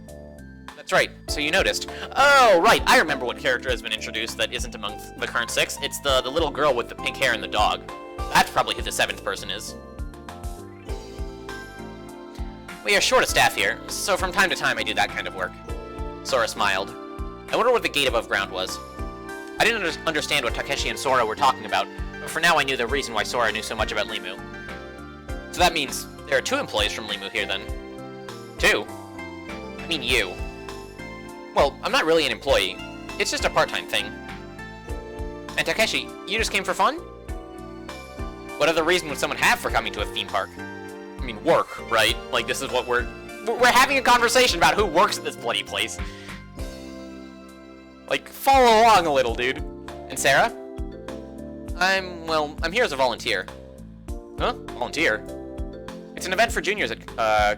That's right, so you noticed. Oh, right, I remember what character has been introduced that isn't among the current 6. It's the little girl with the pink hair and the dog. That's probably who the 7th person is. We are short of staff here, so from time to time I do that kind of work. Sora smiled. I wonder what the gate above ground was. I didn't understand what Takeshi and Sora were talking about, but for now I knew the reason why Sora knew so much about Limu. So that means there are 2 employees from Limu here then. 2? I mean you. Well, I'm not really an employee. It's just a part-time thing. And Takeshi, you just came for fun? What other reason would someone have for coming to a theme park? I mean, work, right? Like, this is what we're having a conversation about who works at this bloody place. Like, follow along a little, dude. And Sarah? I'm here as a volunteer. Huh? Volunteer? It's an event for juniors at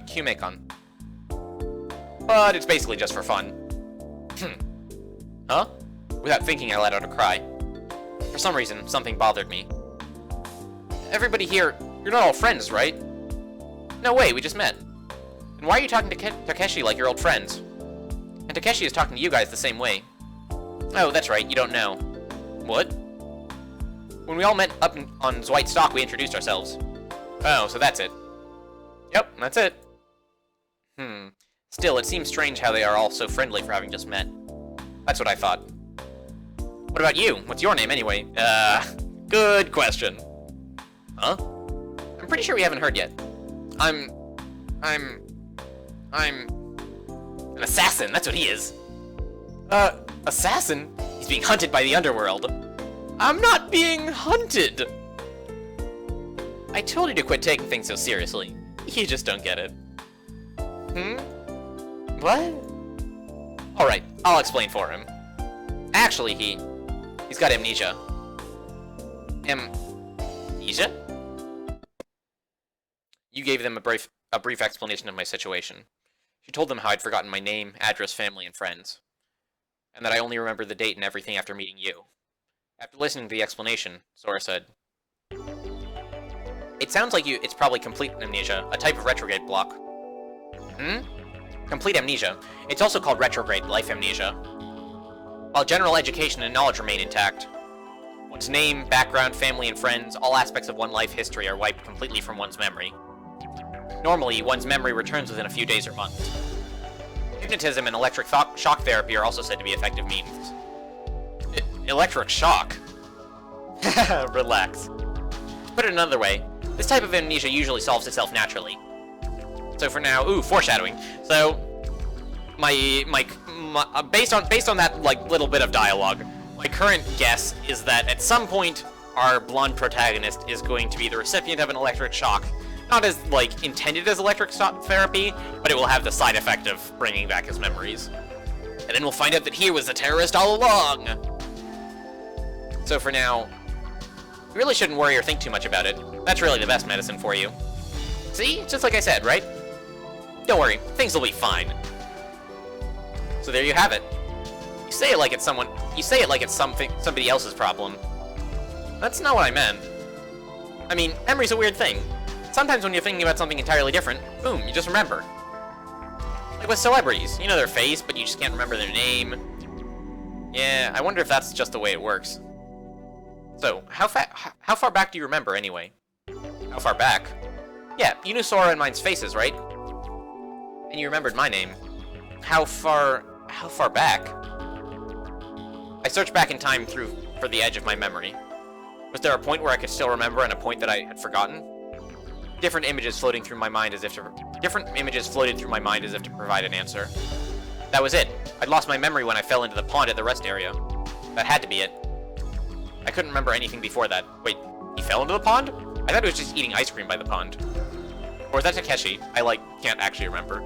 QMACon. But it's basically just for fun. Huh? Without thinking, I let out a cry. For some reason, something bothered me. Everybody here, you're not all friends, right? No way, we just met. And why are you talking to Takeshi like you're old friends? And Takeshi is talking to you guys the same way. Oh, that's right, you don't know. What? When we all met up on Zwite's dock, we introduced ourselves. Oh, so that's it. Yep, that's it. Still, it seems strange how they are all so friendly for having just met. That's what I thought. What about you? What's your name, anyway? Good question. Huh? I'm pretty sure we haven't heard yet. I'm an assassin, that's what he is. Assassin? He's being hunted by the underworld. I'm not being hunted! I told you to quit taking things so seriously. You just don't get it. What? Alright, I'll explain for him. Actually, he's got amnesia. Amnesia? You gave them a brief explanation of my situation. You told them how I'd forgotten my name, address, family, and friends. And that I only remembered the date and everything after meeting you. After listening to the explanation, Sora said, it sounds like it's probably complete amnesia, a type of retrograde block. Complete amnesia. It's also called retrograde life amnesia. While general education and knowledge remain intact, one's name, background, family, and friends, all aspects of one's life history are wiped completely from one's memory. Normally, one's memory returns within a few days or months. Hypnotism and electric shock therapy are also said to be effective means. Electric shock? Relax. Put it another way, this type of amnesia usually solves itself naturally. So for now, foreshadowing. So, based on that like little bit of dialogue, my current guess is that at some point our blonde protagonist is going to be the recipient of an electric shock, not as like intended as electric shock therapy, but it will have the side effect of bringing back his memories. And then we'll find out that he was a terrorist all along. So for now, you really shouldn't worry or think too much about it. That's really the best medicine for you. See? Just like I said, right? Don't worry, things will be fine. So there you have it. You say it like it's somebody else's problem. That's not what I meant. I mean, memory's a weird thing. Sometimes when you're thinking about something entirely different, boom, you just remember. Like with celebrities, you know their face, but you just can't remember their name. Yeah, I wonder if that's just the way it works. So, how far back do you remember, anyway? How far back? Yeah, you knew Sora and mine's faces, right? And you remembered my name. How far back? I searched back in time for the edge of my memory. Was there a point where I could still remember and a point that I had forgotten? Different images floated through my mind as if to provide an answer. That was it. I'd lost my memory when I fell into the pond at the rest area. That had to be it. I couldn't remember anything before that. Wait, he fell into the pond? I thought he was just eating ice cream by the pond. Or is that Takeshi? I, can't actually remember.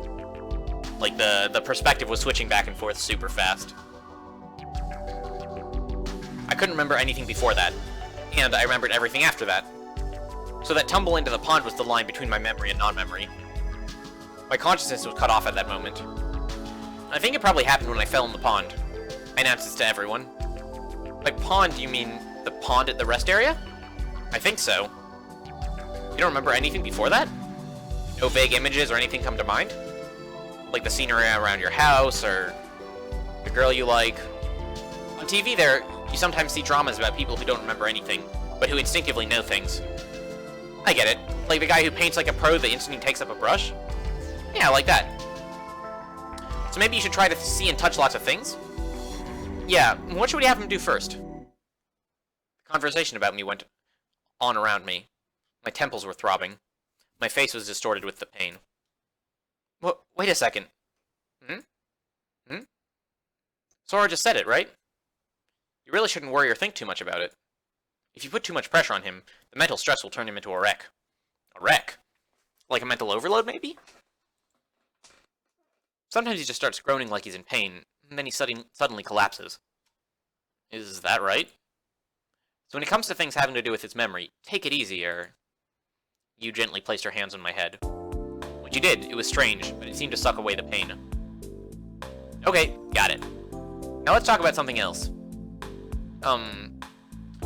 Like, the perspective was switching back and forth super fast. I couldn't remember anything before that. And I remembered everything after that. So that tumble into the pond was the line between my memory and non-memory. My consciousness was cut off at that moment. I think it probably happened when I fell in the pond. I announced this to everyone. By pond, do you mean the pond at the rest area? I think so. You don't remember anything before that? No vague images or anything come to mind? Like the scenery around your house, or the girl you like? On TV there, you sometimes see dramas about people who don't remember anything, but who instinctively know things. I get it. Like the guy who paints like a pro the instant he takes up a brush? Yeah, like that. So maybe you should try to see and touch lots of things? Yeah, what should we have him do first? The conversation about me went on around me. My temples were throbbing. My face was distorted with the pain. Wait a second. Sora just said it, right? You really shouldn't worry or think too much about it. If you put too much pressure on him, the mental stress will turn him into a wreck. A wreck? Like a mental overload, maybe? Sometimes he just starts groaning like he's in pain, and then he suddenly collapses. Is that right? So when it comes to things having to do with his memory, take it easy, You gently placed your hands on my head. When you did, it was strange, but it seemed to suck away the pain. Okay, got it. Now let's talk about something else.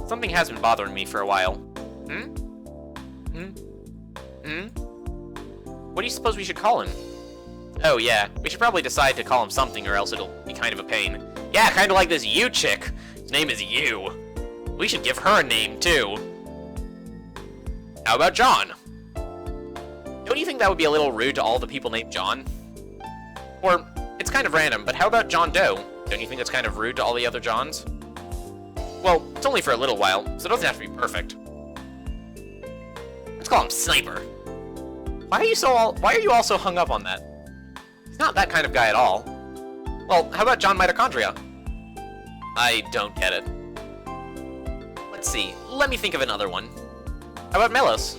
Something has been bothering me for a while. What do you suppose we should call him? Oh yeah, we should probably decide to call him something or else it'll be kind of a pain. Yeah, kinda like this you chick. His name is You. We should give her a name, too. How about John? Don't you think that would be a little rude to all the people named John? Or, it's kind of random, but how about John Doe? Don't you think that's kind of rude to all the other Johns? Well, it's only for a little while, so it doesn't have to be perfect. Let's call him Sniper. Why are you all so hung up on that? He's not that kind of guy at all. Well, how about John Mitochondria? I don't get it. Let's see, let me think of another one. How about Melos?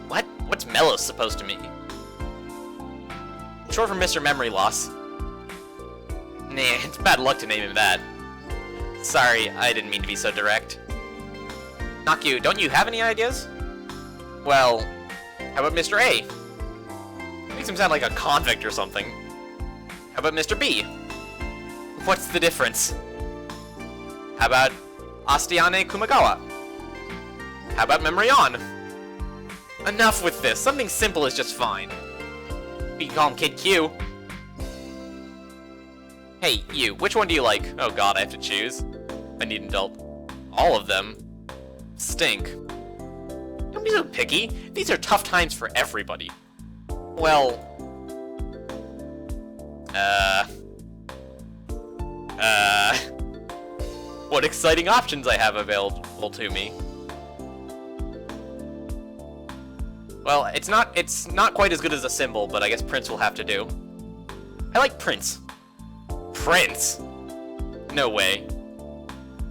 What? What's Melos supposed to mean? Short for Mr. Memory Loss. Nah, it's bad luck to name him that. Sorry, I didn't mean to be so direct. Naku, don't you have any ideas? Well, how about Mr. A? Makes him sound like a convict or something. How about Mr. B? What's the difference? How about Astiane Kumagawa? How about Memory On? Enough with this. Something simple is just fine. We can call him Kid Q. Hey, you. Which one do you like? Oh god, I have to choose. I need an adult. All of them. Stink. Don't be so picky. These are tough times for everybody. Well... What exciting options I have available to me. Well, it's not quite as good as a symbol, but I guess Prince will have to do. I like Prince. Prince? No way.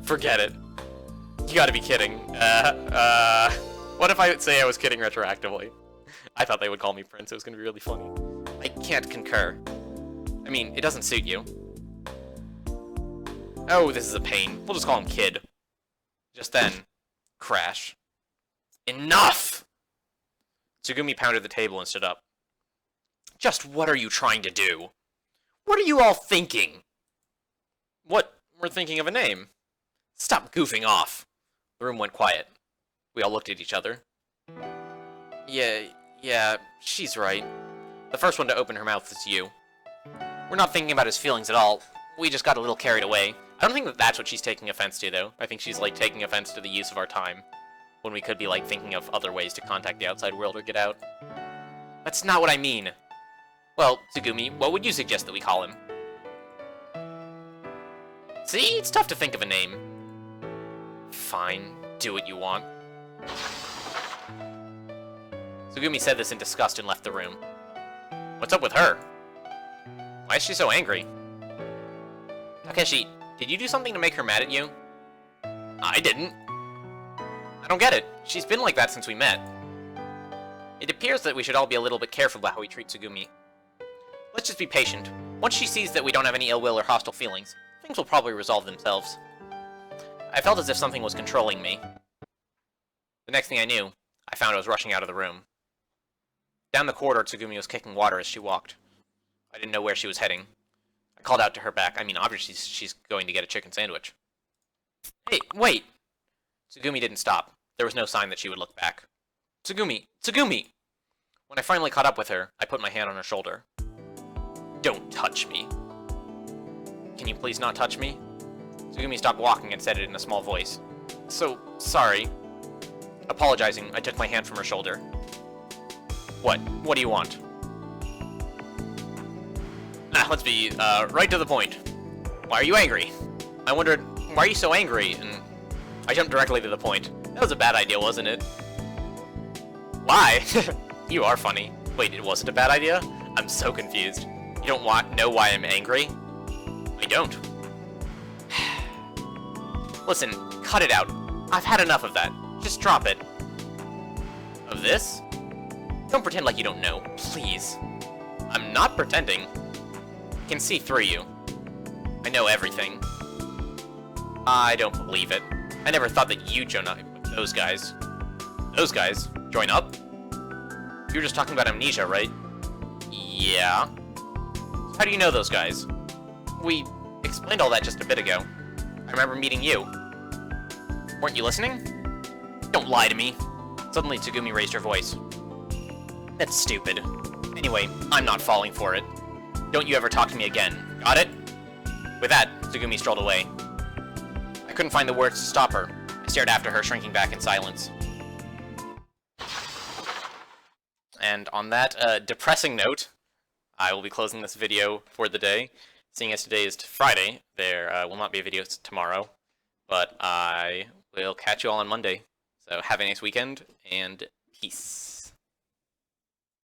Forget it. You gotta be kidding. What if I say I was kidding retroactively? I thought they would call me Prince. It was gonna be really funny. I can't concur. I mean, it doesn't suit you. Oh, this is a pain. We'll just call him Kid. Just then, crash. Enough! Tsugumi pounded the table and stood up. Just what are you trying to do? What are you all thinking? What? We're thinking of a name. Stop goofing off. The room went quiet. We all looked at each other. Yeah, she's right. The first one to open her mouth is you. We're not thinking about his feelings at all. We just got a little carried away. I don't think that that's what she's taking offense to, though. I think she's, like, taking offense to the use of our time. When we could be, like, thinking of other ways to contact the outside world or get out. That's not what I mean. Well, Tsugumi, what would you suggest that we call him? See? It's tough to think of a name. Fine. Do what you want. Tsugumi said this in disgust and left the room. What's up with her? Why is she so angry? Takeshi, did you do something to make her mad at you? I didn't. I don't get it. She's been like that since we met. It appears that we should all be a little bit careful about how we treat Tsugumi. Let's just be patient. Once she sees that we don't have any ill will or hostile feelings, things will probably resolve themselves. I felt as if something was controlling me. The next thing I knew, I found I was rushing out of the room. Down the corridor, Tsugumi was kicking water as she walked. I didn't know where she was heading. I called out to her back. I mean, obviously she's going to get a chicken sandwich. Hey, wait! Tsugumi didn't stop. There was no sign that she would look back. Tsugumi! Tsugumi! When I finally caught up with her, I put my hand on her shoulder. Don't touch me. Can you please not touch me? Tsugumi stopped walking and said it in a small voice. So, sorry. Apologizing, I took my hand from her shoulder. What? What do you want? Let's be, right to the point. Why are you angry? I wondered, why are you so angry? And I jumped directly to the point. That was a bad idea, wasn't it? Why? You are funny. Wait, it wasn't a bad idea? I'm so confused. You don't know why I'm angry? I don't. Listen, cut it out. I've had enough of that. Just drop it. Of this? Don't pretend like you don't know, please. I'm not pretending. I can see through you. I know everything. I don't believe it. I never thought that you'd join up with those guys. Those guys? Join up? You were just talking about amnesia, right? Yeah. How do you know those guys? We explained all that just a bit ago. I remember meeting you. Weren't you listening? Don't lie to me. Suddenly, Tsugumi raised her voice. That's stupid. Anyway, I'm not falling for it. Don't you ever talk to me again. Got it? With that, Tsugumi strolled away. I couldn't find the words to stop her. I stared after her, shrinking back in silence. And on that depressing note, I will be closing this video for the day. Seeing as today is Friday, there will not be a video tomorrow, but I will catch you all on Monday. So have a nice weekend, and peace.